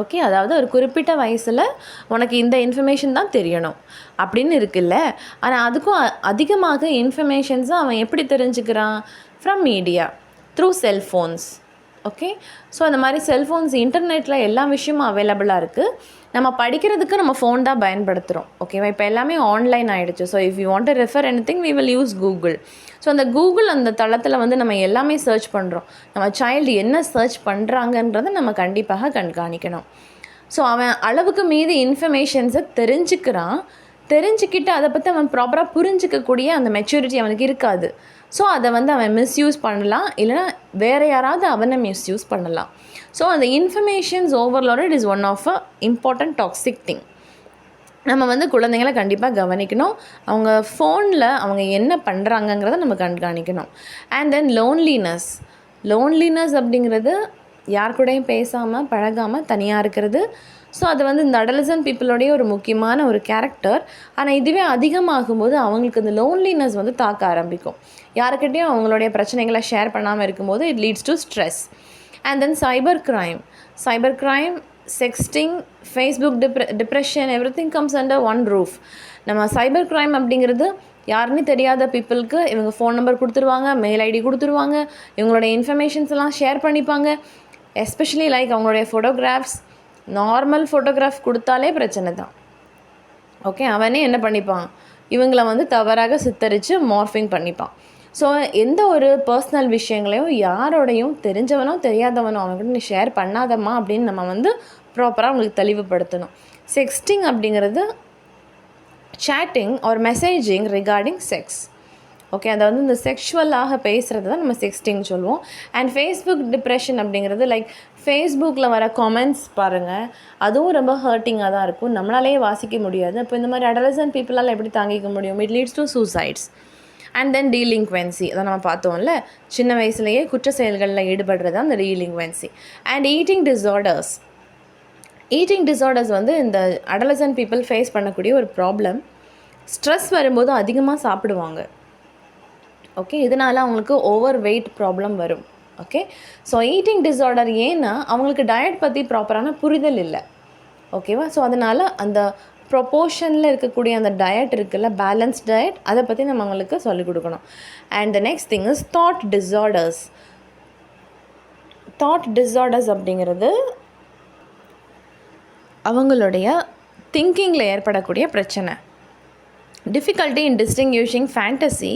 ஓகே, அதாவது ஒரு குறிப்பிட்ட வயசில் உனக்கு இந்த இன்ஃபர்மேஷன் தான் தெரியணும் அப்படின்னு இருக்குல்ல. ஆனால் அதுக்கும் அதிகமாக இன்ஃபர்மேஷன்ஸை அவன் எப்படி தெரிஞ்சுக்கிறான்? From media, through cellphones. Okay, so அந்த மாதிரி செல்ஃபோன்ஸ், இன்டர்நெட்டில் எல்லா விஷயமும் அவைலபிளாக இருக்குது. நம்ம படிக்கிறதுக்கு நம்ம ஃபோன் தான் பயன்படுத்துகிறோம். ஓகேவா, இப்போ எல்லாமே ஆன்லைன் ஆகிடுச்சு. So if you want to refer anything we will use Google. So அந்த கூகுள் அந்த தளத்தில் வந்து நம்ம எல்லாமே சர்ச் பண்ணுறோம். நம்ம சைல்டு என்ன சர்ச் பண்ணுறாங்கன்றதை நம்ம கண்டிப்பாக கண்காணிக்கணும். ஸோ அவன் அளவுக்கு மீறி இன்ஃபர்மேஷன்ஸை தெரிஞ்சுக்கிட்டு அதை பற்றி அவன் ப்ராப்பராக புரிஞ்சிக்கக்கூடிய அந்த மெச்சூரிட்டி அவனுக்கு இருக்காது. ஸோ அதை வந்து அவன் மிஸ்யூஸ் பண்ணலாம், இல்லைனா வேறு யாராவது அவனை மிஸ்யூஸ் பண்ணலாம். ஸோ அந்த informations overloaded is one of a important toxic thing. நம்ம வந்து குழந்தைங்களை கண்டிப்பாக கவனிக்கணும். அவங்க ஃபோனில் அவங்க என்ன பண்ணுறாங்கங்கிறத நம்ம கண்காணிக்கணும். அண்ட் தென் லோன்லினஸ் அப்படிங்கிறது யார் கூடயும் பேசாமல் பழகாமல் தனியாக இருக்கிறது. ஸோ அது வந்து இந்த அடலசன்ட் பீப்புளோடைய ஒரு முக்கியமான ஒரு கேரக்டர். ஆனால் இதுவே அதிகமாகும்போது அவங்களுக்கு இந்த லோன்லினஸ் வந்து தாக்க ஆரம்பிக்கும். யாருக்கிட்டையும் அவங்களுடைய பிரச்சனைகளை ஷேர் பண்ணாமல் இருக்கும்போது it leads to stress. And then cyber crime, sexting, Facebook depression, everything comes under one roof. நம்ம சைபர் க்ரைம் அப்படிங்கிறது யாருன்னு தெரியாத பீப்புளுக்கு இவங்க ஃபோன் நம்பர் கொடுத்துருவாங்க, மெயில் ஐடி கொடுத்துருவாங்க, இவங்களுடைய இன்ஃபர்மேஷன்ஸ் எல்லாம் ஷேர் பண்ணிப்பாங்க. எஸ்பெஷலி லைக் அவங்களுடைய ஃபோட்டோகிராஃப்ஸ், நார்மல் ஃபோட்டோகிராஃப் கொடுத்தாலே பிரச்சனை தான். ஓகே, அவனே என்ன பண்ணிப்பான், இவங்கள வந்து தவறாக சித்தரித்து மார்ஃபிங் பண்ணிப்பான். ஸோ எந்த ஒரு பர்சனல் விஷயங்களையும் யாரோடையும் தெரிஞ்சவனோ தெரியாதவனோ அவங்ககிட்ட நீ ஷேர் பண்ணாதம்மா அப்படின்னு நம்ம வந்து ப்ராப்பராக அவங்களுக்கு தெளிவுபடுத்தணும். செக்ஸ்டிங் அப்படிங்கிறது chatting or messaging regarding sex. Okay, அதை வந்து இந்த செக்ஷுவலாக பேசுகிறது தான் நம்ம செக்ஸ்டிங் சொல்லுவோம். அண்ட் ஃபேஸ்புக் டிப்ரெஷன் அப்படிங்கிறது லைக் ஃபேஸ்புக்கில் வர கமெண்ட்ஸ் பாருங்கள், அதுவும் ரொம்ப ஹர்ட்டிங்காக தான் இருக்கும், நம்மளாலேயே வாசிக்க முடியாது. அப்போ இந்த மாதிரி அடலசன்ட் பீப்புளால் எப்படி தாங்கிக்க முடியும்? It leads to suicides. And then delinquency, அதை நம்ம பார்த்தோம்ல, சின்ன வயசுலேயே குற்ற செயல்களில் ஈடுபடுறது தான் அந்த டீலிங்க்வென்சி. அண்ட் ஈட்டிங் டிஸார்டர்ஸ் வந்து இந்த அடலசன்ட் பீப்புள் ஃபேஸ் பண்ணக்கூடிய ஒரு ப்ராப்ளம். ஸ்ட்ரெஸ் வரும்போது அதிகமாக சாப்பிடுவாங்க. ஓகே, இதனால் அவங்களுக்கு ஓவர் வெயிட் ப்ராப்ளம் வரும். ஓகே, ஸோ ஈட்டிங் டிஸார்டர் ஏன்னா அவங்களுக்கு டயட் பற்றி ப்ராப்பரான புரிதல் இல்லை. ஓகேவா? ஸோ அதனால் அந்த ப்ரொப்போர்ஷனில் இருக்கக்கூடிய அந்த டயட் இருக்குல்ல, பேலன்ஸ் டயட், அதை பற்றி நம்ம அவங்களுக்கு சொல்லிக் கொடுக்கணும். And the next thing is thought disorders. Thought disorders அப்படிங்கிறது அவங்களுடைய திங்கிங்கில் ஏற்படக்கூடிய பிரச்சனை. Difficulty in distinguishing fantasy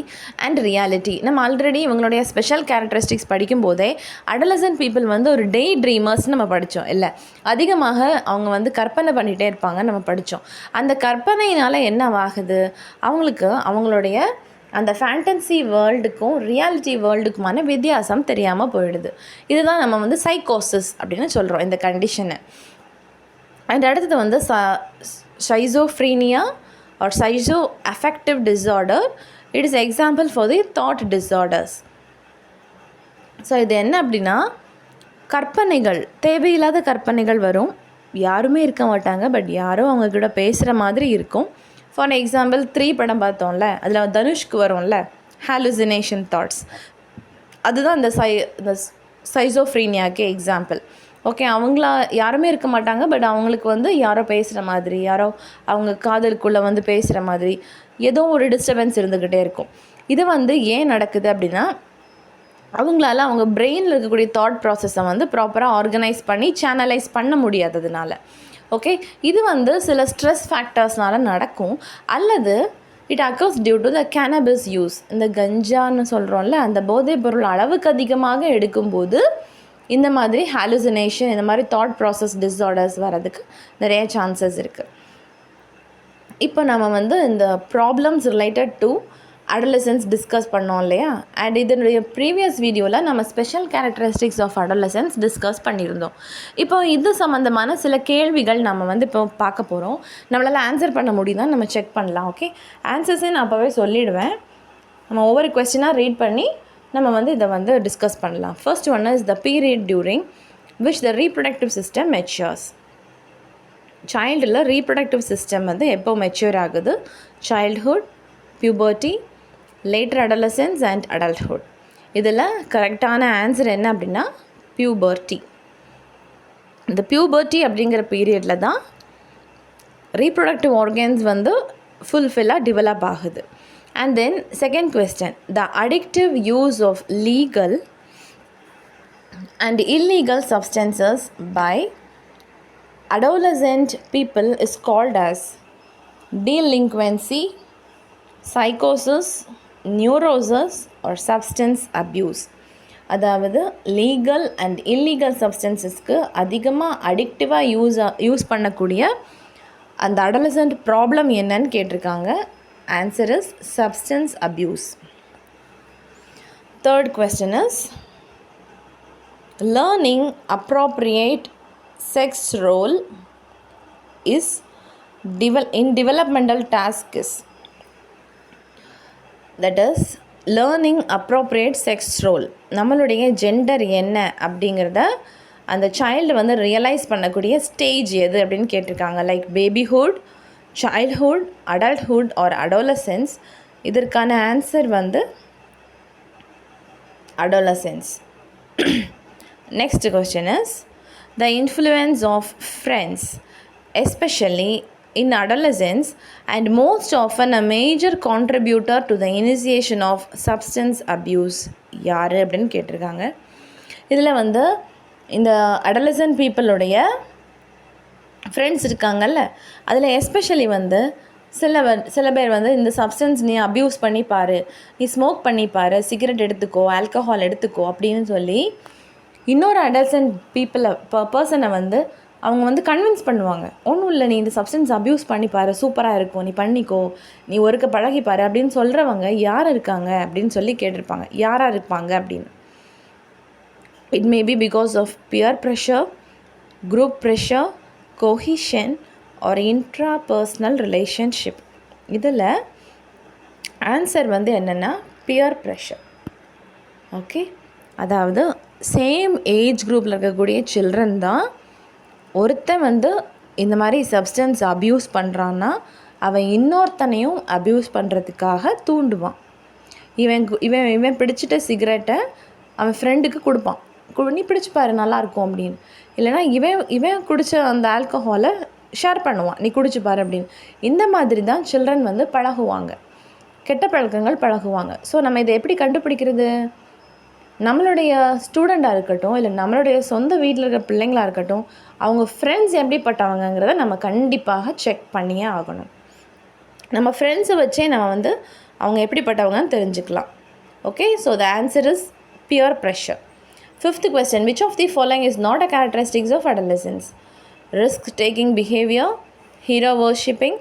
and reality. நம்ம ஆல்ரெடி இவங்களுடைய ஸ்பெஷல் கேரக்டரிஸ்டிக்ஸ் படிக்கும்போதே அடலசன்ட் பீப்புள் வந்து ஒரு டே ட்ரீமர்ஸ்னு நம்ம படித்தோம் இல்லை, அதிகமாக அவங்க வந்து கற்பனை பண்ணிகிட்டே இருப்பாங்க நம்ம படித்தோம். அந்த கற்பனையினால் என்ன ஆகுது, அவங்களுக்கு அவங்களுடைய அந்த ஃபேண்டசி வேர்ல்டுக்கும் ரியாலிட்டி வேர்ல்டுக்குமான வித்தியாசம் தெரியாமல் போயிடுது. இதுதான் நம்ம வந்து சைக்கோசிஸ் அப்படின்னு சொல்கிறோம் இந்த கண்டிஷனை. அண்ட் அடுத்தது வந்து ஷைசோஃப்ரீனியா or schizoaffective disorder. It is example for the thought disorders. So இது என்ன அப்படின்னா, கற்பனைகள், தேவையில்லாத கற்பனைகள் வரும். யாருமே இருக்க மாட்டாங்க, பட் யாரோ அவங்கக்கிட்ட பேசுகிற மாதிரி இருக்கும். ஃபார் எக்ஸாம்பிள் 3 படம் பார்த்தோம்ல, அதில் தனுஷ்க்கு வரும்ல ஹாலுசினேஷன் தாட்ஸ், அதுதான் இந்த சைசோஃப்ரீனியாக்கே எக்ஸாம்பிள். ஓகே, அவங்களா யாருமே இருக்க மாட்டாங்க, பட் அவங்களுக்கு வந்து யாரோ பேசுகிற மாதிரி, யாரோ அவங்க காதலுக்குள்ளே வந்து பேசுகிற மாதிரி ஏதோ ஒரு டிஸ்டர்பன்ஸ் இருந்துக்கிட்டே இருக்கும். இது வந்து ஏன் நடக்குது அப்படின்னா, அவங்களால அவங்க பிரெயினில் இருக்கக்கூடிய தாட் ப்ராசஸை வந்து ப்ராப்பராக ஆர்கனைஸ் பண்ணி சேனலைஸ் பண்ண முடியாததுனால. ஓகே, இது வந்து சில ஸ்ட்ரெஸ் ஃபேக்டர்ஸ்னால நடக்கும், அல்லது it occurs due to the cannabis use. இந்த கஞ்சான்னு சொல்கிறோம்ல, அந்த போதைப் பொருள் அளவுக்கு அதிகமாக எடுக்கும்போது இந்த மாதிரி ஹாலுசினேஷன், இந்த மாதிரி தாட் ப்ராசஸ் டிஸார்டர்ஸ் வரதுக்கு நிறைய சான்சஸ் இருக்குது. இப்போ நம்ம வந்து இந்த problems related to adolescence discuss பண்ணோம் இல்லையா, அண்ட் இதனுடைய ப்ரீவியஸ் வீடியோவில் நம்ம special characteristics of adolescence discuss பண்ணியிருந்தோம். இப்போ இது சம்மந்தமான சில கேள்விகள் நம்ம வந்து இப்போ பார்க்க போகிறோம். நம்மளால் ஆன்சர் பண்ண முடியுதான்னு நம்ம செக் பண்ணலாம். ஓகே, ஆன்சர்ஸே நான் அப்போவே சொல்லிவிடுவேன். நம்ம ஒவ்வொரு கொஸ்டினாக ரீட் பண்ணி நம்ம வந்து இதை வந்து டிஸ்கஸ் பண்ணலாம். First one is the period during which the reproductive system matures. சைல்டில் ரீப்ரொடக்டிவ் சிஸ்டம் வந்து எப்போ மெச்சூர் ஆகுது? Childhood, puberty, later adolescence and adulthood. இதில் கரெக்டான ஆன்சர் என்ன அப்படின்னா பியூபர்ட்டி. இந்த பியூபர்ட்டி அப்படிங்கிற பீரியடில் தான் ரீப்ரொடக்டிவ் ஆர்கன்ஸ் வந்து ஃபுல்ஃபில்லாக டெவலப் ஆகுது. And then second question, the addictive use of legal and illegal substances by adolescent people is called as delinquency, psychosis, neurosis or substance abuse. அதாவது லீகல் அண்ட் இல்லீகல் சப்ஸ்டன்சஸ்க்கு அதிகமாக அடிக்டிவாக use பண்ணக்கூடிய அந்த adolescent problem என்னன்னு கேட்டிருக்காங்க. Answer is substance abuse. Third question is learning appropriate sex role is in developmental task is. That is learning appropriate sex role. நம்மளுடைய gender என்ன அப்படிங்கிறத அந்த சைல்டு வந்து ரியலைஸ் பண்ணக்கூடிய ஸ்டேஜ் எது அப்படின்னு கேட்டிருக்காங்க. Like babyhood, childhood, adulthood or adolescence. இதற்கான ஆன்சர் வந்து adolescence. Next question is the influence of friends, especially in adolescence and most often a major contributor to the initiation of substance abuse. யார் அப்படின்னு கேட்டிருக்காங்க. இதில் வந்து இந்த adolescent peopleோடைய ஃப்ரெண்ட்ஸ் இருக்காங்கல்ல, அதில் எஸ்பெஷலி வந்து சில பேர் வந்து இந்த சப்ஸ்டன்ஸ் நீ அப்யூஸ் பண்ணிப்பார், நீ ஸ்மோக் பண்ணிப்பார், சிகரெட் எடுத்துக்கோ, ஆல்கஹால் எடுத்துக்கோ அப்படின்னு சொல்லி இன்னொரு அடல்சன்ட் பர்சனை வந்து அவங்க வந்து கன்வின்ஸ் பண்ணுவாங்க. ஒன்றும் இல்லை, நீ இந்த சப்ஸ்டன்ஸ் அப்யூஸ் பண்ணிப்பார், சூப்பராக இருக்கும், நீ பண்ணிக்கோ, நீ ஒருக்க பழகிப்பார் அப்படின்னு சொல்கிறவங்க யார் இருக்காங்க அப்படின்னு சொல்லி கேட்டிருப்பாங்க. யாராக இருப்பாங்க அப்படின்னு. It may be because of peer pressure, group pressure, cohesion or intrapersonal relationship. இதில் ஆன்சர் வந்து என்னென்னா பியர் ப்ரெஷர். ஓகே, அதாவது சேம் ஏஜ் குரூப்பில் இருக்கக்கூடிய சில்ட்ரன் தான் ஒருத்தன் வந்து இந்த மாதிரி சப்ஸ்டன்ஸ் அப்யூஸ் பண்ணுறான்னா அவன் இன்னொருத்தனையும் அப்யூஸ் பண்ணுறதுக்காக தூண்டுவான். இவன் இவன் இவன் பிடிச்சிட்ட சிகரெட்டை அவன் ஃப்ரெண்டுக்கு கொடுப்பான், நீ பிடிச்சிப்பாரு நல்லாயிருக்கும் அப்படின்னு. இல்லைனா இவன் குடித்த அந்த ஆல்கஹாலை ஷேர் பண்ணுவான், நீ குடிச்சு பாரு அப்படின்னு. இந்த மாதிரி தான் சில்ட்ரன் வந்து பழகுவாங்க, கெட்ட பழக்கங்கள் பழகுவாங்க. ஸோ நம்ம இதை எப்படி கண்டுபிடிக்கிறது? நம்மளுடைய ஸ்டூடெண்ட்டாக இருக்கட்டும், இல்லை நம்மளுடைய சொந்த வீட்டில் இருக்கிற பிள்ளைங்களாக இருக்கட்டும், அவங்க ஃப்ரெண்ட்ஸ் எப்படிப்பட்டவங்கிறத நம்ம கண்டிப்பாக செக் பண்ணியே ஆகணும். நம்ம ஃப்ரெண்ட்ஸை வச்சே நம்ம வந்து அவங்க எப்படிப்பட்டவங்கன்னு தெரிஞ்சுக்கலாம். Okay, so the answer is peer pressure. 5th question, which of the following is not a characteristics of adolescence? Risk taking behavior, hero worshipping,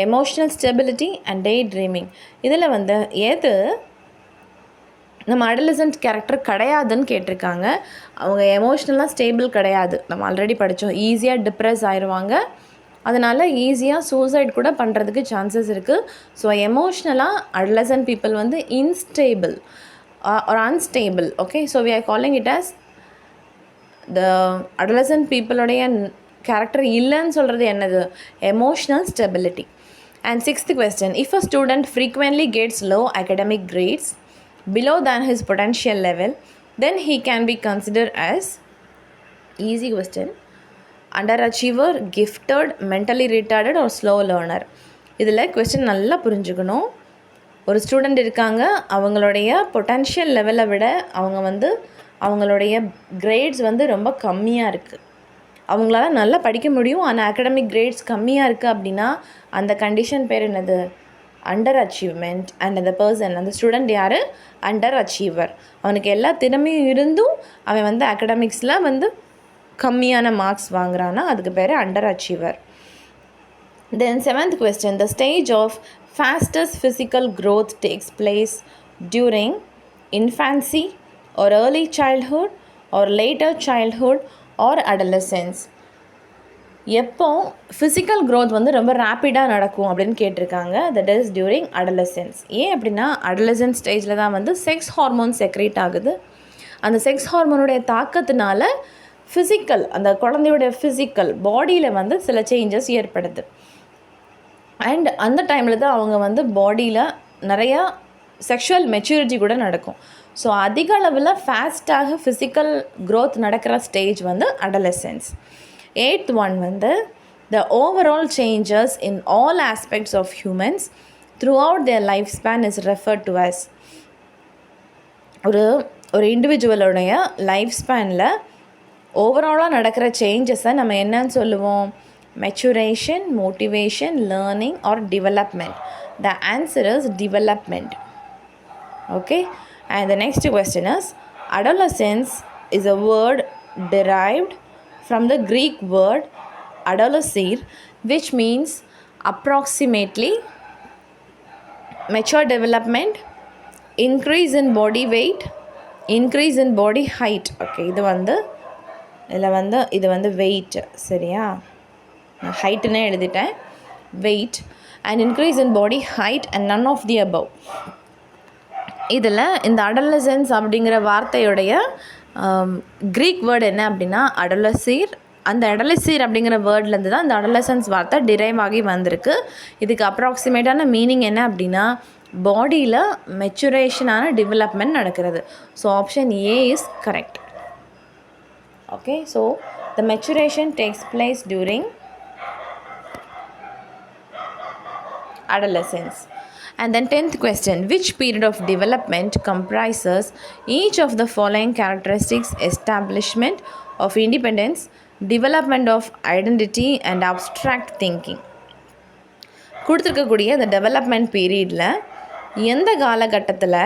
emotional stability and daydreaming. இதில் வந்து எது நம்ம அடலசன்ட் கேரக்டர் கிடையாதுன்னு கேட்டிருக்காங்க. அவங்க எமோஷ்னலாக ஸ்டேபிள் கிடையாது, நம்ம ஆல்ரெடி படித்தோம். ஈஸியாக டிப்ரெஸ் ஆயிடுவாங்க, அதனால் ஈஸியாக சூசைட் கூட பண்ணுறதுக்கு சான்சஸ் இருக்குது. ஸோ எமோஷ்னலாக அடலசன்ட் பீப்புள் வந்து instable or unstable. Okay, so we are calling it as the adolescent பீப்புளுடைய கேரக்டர் இல்லைன்னு சொல்கிறது என்னது? Emotional stability. And 6th question, if a student frequently gets low academic grades below than his potential level, then he can be considered as, easy question, underachiever, gifted, mentally retarded or slow learner. இதில் question நல்லா புரிஞ்சுக்கணும். ஒரு student இருக்காங்க, அவங்களுடைய potential லெவலை விட அவங்க வந்து அவங்களுடைய கிரேட்ஸ் வந்து ரொம்ப கம்மியாக இருக்குது. அவங்களால நல்லா படிக்க முடியும், ஆனால் அகடமிக் கிரேட்ஸ் கம்மியாக இருக்குது அப்படின்னா அந்த கண்டிஷன் பேர் என்னது? Under achievement. அண்ட் அந்த பர்சன், அந்த ஸ்டூடெண்ட் யார்? Under achiever. அவனுக்கு எல்லா திறமையும் இருந்தும் அவன் வந்து அகடமிக்ஸில் வந்து கம்மியான மார்க்ஸ் வாங்குறான்னா அதுக்கு பேர் under achiever. Then 7th question, the stage of fastest physical growth takes place during infancy or early childhood or later childhood or adolescence. எப்போ ஃபிசிக்கல் க்ரோத் வந்து ரொம்ப ரேப்பிடாக நடக்கும் அப்படின்னு கேட்டிருக்காங்க. That is during adolescence. ஏன் அப்படின்னா அடலசென்ஸ் ஸ்டேஜில் தான் வந்து செக்ஸ் ஹார்மோன் செக்ரேட் ஆகுது. அந்த செக்ஸ் ஹார்மோனுடைய தாக்கத்தினால ஃபிசிக்கல், அந்த குழந்தையுடைய ஃபிசிக்கல் பாடியில் வந்து சில சேஞ்சஸ் ஏற்படுது. அண்ட் அந்த டைமில் தான் அவங்க வந்து பாடியில் நிறையா செக்ஷுவல் மெச்சூரிட்டி கூட நடக்கும். ஸோ அதிக அளவில் ஃபாஸ்ட்டாக ஃபிசிக்கல் க்ரோத் நடக்கிற ஸ்டேஜ் வந்து அடலசென்ஸ். 8th one வந்து the overall changes in all aspects of humans throughout their lifespan is referred to as. ஒரு இண்டிவிஜுவலோடைய லைஃப் ஸ்பேனில் ஓவராலாக நடக்கிற சேஞ்சஸை நம்ம என்னன்னு சொல்லுவோம்? Maturation, motivation, learning or development. The answer is development. Okay, and the next question is, adolescence is a word derived from the Greek word adolescere, which means approximately mature development, increase in body weight, increase in body height. Okay, இது வந்து weight. சரியா, நான் ஹைட்டுன்னே எழுதிட்டேன், weight and increase in body height and none of the above. இதில் இந்த அடலசென்ஸ் அப்படிங்கிற வார்த்தையுடைய creek word என்ன அப்படின்னா அடலசீர். அந்த அடலசீர் அப்படிங்கிற வேர்ட்லேருந்து தான் இந்த அடலசென்ஸ் வார்த்தை டிரைவ் ஆகி வந்திருக்கு. இதுக்கு அப்ராக்சிமேட்டான மீனிங் என்ன அப்படின்னா பாடியில் மெச்சுரேஷனான டெவலப்மெண்ட் நடக்கிறது. So option A is correct. Okay, so the maturation takes place during adolescence. And then 10th question, which period of development comprises each of the following characteristics: establishment of independence, development of identity and abstract thinking. கொடுத்துருக்கக்கூடிய இந்த development பீரியடில் எந்த காலகட்டத்தில்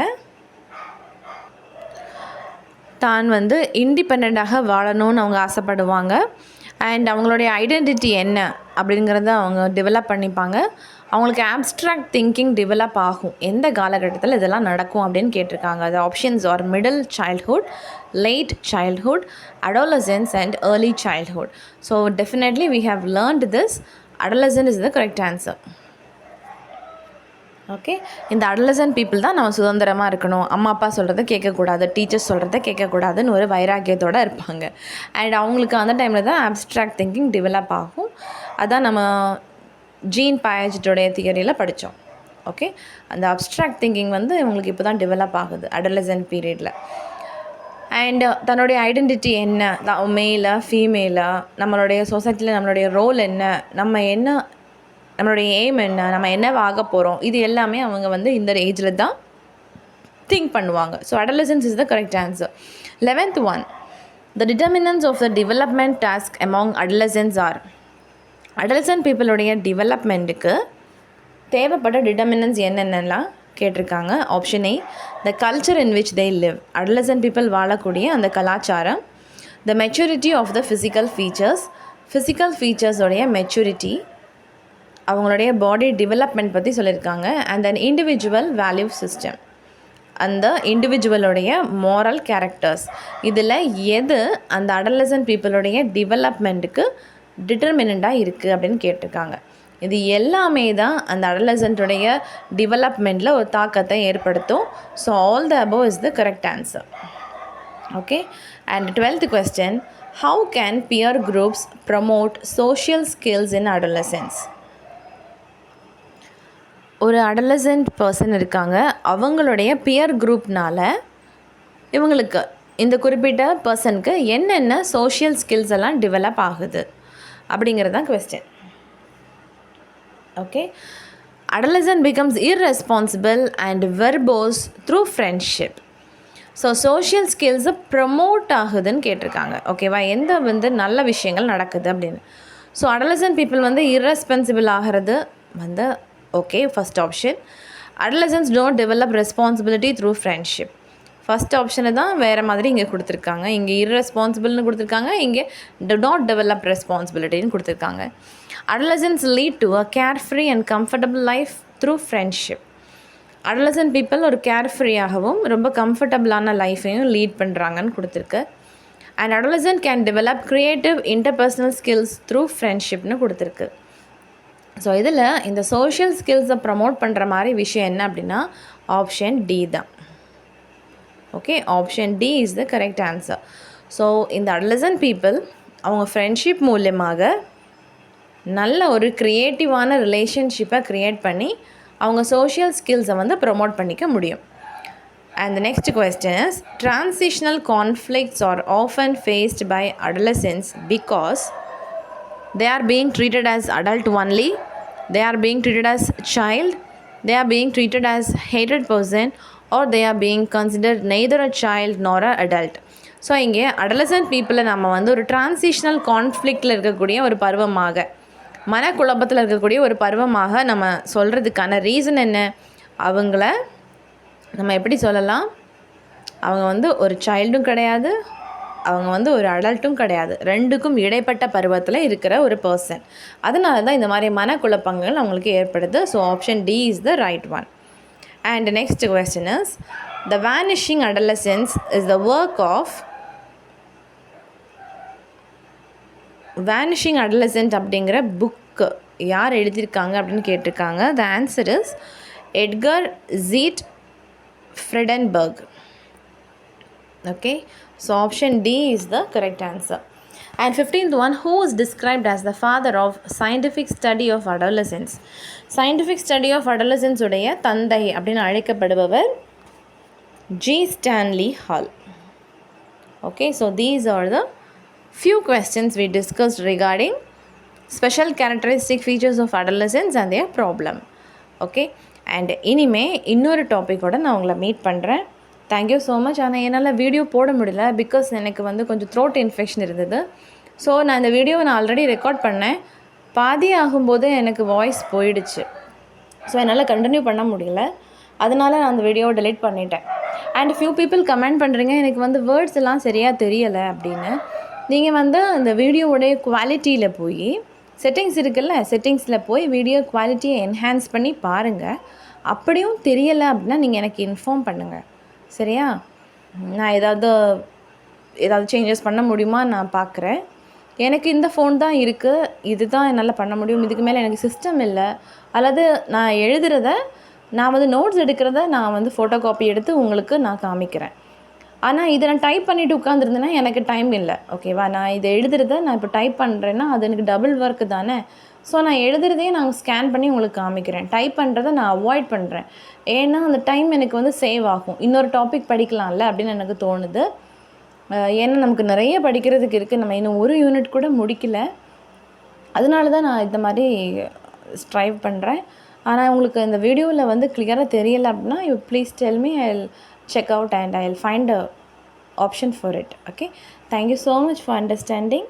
தான் வந்து இண்டிபெண்ட்டாக வாழணும்னு அவங்க ஆசைப்படுவாங்க, அண்ட் அவங்களுடைய ஐடென்டிட்டி என்ன அப்படிங்கிறத அவங்க டெவலப் பண்ணிப்பாங்க, அவங்களுக்கு ஆப்ஸ்ட்ராக்ட் திங்கிங் டெவலப் ஆகும், எந்த காலகட்டத்தில் இதெல்லாம் நடக்கும் அப்படின்னு கேட்டிருக்காங்க. அது options are middle childhood, late childhood, adolescence and early childhood. So definitely we have learnt this. Adolescent is the correct answer. Okay, இந்த அடலசன்ட் பீப்புள் தான் நம்ம சுதந்திரமாக இருக்கணும், அம்மா அப்பா சொல்கிறத கேட்கக்கூடாது, டீச்சர்ஸ் சொல்கிறத கேட்கக்கூடாதுன்னு ஒரு வைராக்கியத்தோடு இருப்பாங்க. அண்ட் அவங்களுக்கு அந்த டைமில் தான் ஆப்ஸ்ட்ராக்ட் திங்கிங் டெவலப் ஆகும். அதான் நம்ம ஜீன் பாயேஜோடைய தியரியில் படித்தோம். ஓகே, அந்த அப்ஸ்ட்ராக்ட் திங்கிங் வந்து இவங்களுக்கு இப்போ தான் டெவலப் ஆகுது அடலசன்ட் பீரியடில். அண்ட் தன்னுடைய ஐடென்டிட்டி என்ன, மேலா ஃபீமேலா, நம்மளுடைய சொசைட்டியில் நம்மளுடைய ரோல் என்ன, நம்மளுடைய எய்ம் என்ன, நம்ம என்னவா ஆக போகிறோம், இது எல்லாமே அவங்க வந்து இந்த ஏஜில் தான் திங்க் பண்ணுவாங்க. So adolescence is the correct answer. 11th one, the determinants of the development task among adolescents are. adolescent peopleோடைய டெவலப்மெண்ட்டுக்கு தேவைப்பட்ட டிட்டர்மினன்ஸ் என்னென்னலாம் கேட்டிருக்காங்க. Option A, the culture in which they live. adolescent people வாழக்கூடிய அந்த கலாச்சாரம். The maturity of the physical features. Physical ஃபீச்சர்ஸோடைய maturity, அவங்களுடைய பாடி டெவலப்மெண்ட் பற்றி சொல்லியிருக்காங்க. And then individual value system, அந்த இண்டிவிஜுவலோடைய மாரல் கேரக்டர்ஸ். இதில் எது அந்த adolescent peopleோடைய டெவலப்மெண்ட்டுக்கு டிட்டர்மினண்ட்டாக இருக்குது அப்படின்னு கேட்டிருக்காங்க. இது எல்லாமே தான் அந்த adolescentோடைய டெவலப்மெண்ட்டில் ஒரு தாக்கத்தை ஏற்படுத்தும். So all the above is the correct answer. Okay. And 12th question, how can peer groups promote social skills in adolescence? ஒரு adolescent பர்சன் இருக்காங்க, அவங்களுடைய பியர் குரூப்னால் இவங்களுக்கு இந்த குறிப்பிட்ட பர்சனுக்கு என்னென்ன சோஷியல் ஸ்கில்ஸ் எல்லாம் டெவலப் ஆகுது அப்படிங்கிறது தான் question. Okay. adolescent becomes irresponsible and verbose through friendship. So social skills promote ஆகுதுன்னு கேட்டிருக்காங்க. ஓகேவா, எந்த வந்து நல்ல விஷயங்கள் நடக்குது அப்படின்னு. ஸோ adolescent people வந்து irresponsible ஆகிறது வந்து okay, first option. adolescents don't develop responsibility through friendship. First ஆப்ஷனை தான் வேறு மாதிரி இங்கே கொடுத்துருக்காங்க. இங்கே irresponsible கொடுத்துருக்காங்க, இங்கே do not develop responsibilityன்னு கொடுத்துருக்காங்க. adolescents lead to a carefree and comfortable life through friendship. adolescent people ஒரு கேர்ஃப்ரீயாகவும் ரொம்ப கம்ஃபர்டபுளான லைஃப்பையும் லீட் பண்ணுறாங்கன்னு கொடுத்துருக்கு. And adolescent can develop creative interpersonal skills through friendshipனு கொடுத்துருக்கு. ஸோ இதில் இந்த சோஷியல் ஸ்கில்ஸை ப்ரமோட் பண்ணுற மாதிரி விஷயம் என்ன அப்படின்னா ஆப்ஷன் டி தான். Okay, option D is the correct answer. So இந்த adolescent people அவங்க ஃப்ரெண்ட்ஷிப் மூலமாக நல்ல ஒரு க்ரியேட்டிவான ரிலேஷன்ஷிப்பை க்ரியேட் பண்ணி அவங்க சோஷியல் ஸ்கில்ஸை வந்து ப்ரொமோட் பண்ணிக்க முடியும். And the next question is, transitional conflicts are often faced by adolescents because they are being treated as adult only, they are being treated as child, they are being treated as hated person, or they are being considered neither a child nor a adult. So இங்கே adolescent people நம்ம வந்து ஒரு transitional கான்ஃப்ளிக்டில் இருக்கக்கூடிய ஒரு பருவமாக, மனக்குழப்பத்தில் இருக்கக்கூடிய ஒரு பருவமாக நம்ம சொல்கிறதுக்கான ரீசன் என்ன? அவங்கள நம்ம எப்படி சொல்லலாம், அவங்க வந்து ஒரு சைல்டும் கிடையாது, அவங்க வந்து ஒரு அடல்ட்டும் கிடையாது, ரெண்டுக்கும் இடைப்பட்ட பருவத்தில் இருக்கிற ஒரு பர்சன். அதனால தான் இந்த மாதிரி மனக்குழப்பங்கள் அவங்களுக்கு ஏற்படுது. So option D is the right one. And next question is, the vanishing adolescence is the work of. Vanishing adolescent அப்படிங்கிற புக்கு யார் எழுதியிருக்காங்க அப்படின்னு கேட்டிருக்காங்க. The answer is Edgar Z Friedenberg. Okay, so option D is the correct answer. And 15th one, who is described as the father of scientific study of adolescence? scientific study of adolescence உடைய தந்தை அப்படின்னு அழைக்கப்படுபவர் G Stanley Hall. Okay, so these are the few questions we discussed regarding special characteristic features of adolescence and their problem. Okay, and இனிமே இன்னொரு டாப்பிக்கோட நான் உங்களை meet பண்ணுறேன். Thank you so much. ஆனால் என்னால் வீடியோ போட முடியல பிகாஸ் எனக்கு வந்து கொஞ்சம் த்ரோட் இன்ஃபெக்ஷன் இருந்தது. ஸோ நான் இந்த வீடியோவை நான் ஆல்ரெடி ரெக்கார்ட் பண்ணேன், பாதி ஆகும்போது எனக்கு வாய்ஸ் போயிடுச்சு. ஸோ என்னால் கண்டினியூ பண்ண முடியல, அதனால் நான் அந்த வீடியோவை டெலீட் பண்ணிட்டேன். அண்ட் ஃபியூ பீப்புள் கமெண்ட் பண்ணுறீங்க எனக்கு வந்து வேர்ட்ஸ் எல்லாம் சரியாக தெரியலை அப்படின்னு. நீங்கள் வந்து அந்த வீடியோவுடைய குவாலிட்டியில் போய் செட்டிங்ஸ் இருக்குல்ல, செட்டிங்ஸில் போய் வீடியோ குவாலிட்டியை என்ஹான்ஸ் பண்ணி பாருங்கள். அப்படியும் தெரியலை அப்படின்னா நீங்கள் எனக்கு இன்ஃபார்ம் பண்ணுங்கள், சரியா? நான் ஏதாவது சேஞ்சஸ் பண்ண முடியுமா நான் பார்க்குறேன். எனக்கு இந்த ஃபோன் தான் இருக்குது, இது தான் என்னால் பண்ண முடியும், இதுக்கு மேலே எனக்கு சிஸ்டம் இல்லை. அல்லது நான் எழுதுகிறத, நான் வந்து நோட்ஸ் எடுக்கிறத நான் வந்து ஃபோட்டோ காப்பி எடுத்து உங்களுக்கு நான் காமிக்கிறேன். ஆனால் இதை நான் டைப் பண்ணிவிட்டு உட்காந்துருந்தேன்னா எனக்கு டைம் இல்லை. ஓகேவா, நான் இதை எழுதுறத நான் இப்போ டைப் பண்ணுறேன்னா அது எனக்கு டபுள் ஒர்க்கு தானே. ஸோ நான் எழுதுறதையே நான் ஸ்கேன் பண்ணி உங்களுக்கு காமிக்கிறேன், டைப் பண்ணுறதை நான் அவாய்ட் பண்ணுறேன். ஏன்னா அந்த டைம் எனக்கு வந்து சேவ் ஆகும், இன்னொரு டாபிக் படிக்கலாம்ல அப்படின்னு எனக்கு தோணுது. ஏன்னா நமக்கு நிறைய படிக்கிறதுக்கு இருக்குது, நம்ம இன்னும் ஒரு யூனிட் கூட முடிக்கல. அதனால தான் நான் இந்த மாதிரி ஸ்ட்ரைவ் பண்ணுறேன். ஆனால் உங்களுக்கு இந்த வீடியோவில் வந்து கிளியராக தெரியலை அப்படின்னா, you please tell me, I will check out and I will find a option for it. Okay, thank you so much for understanding.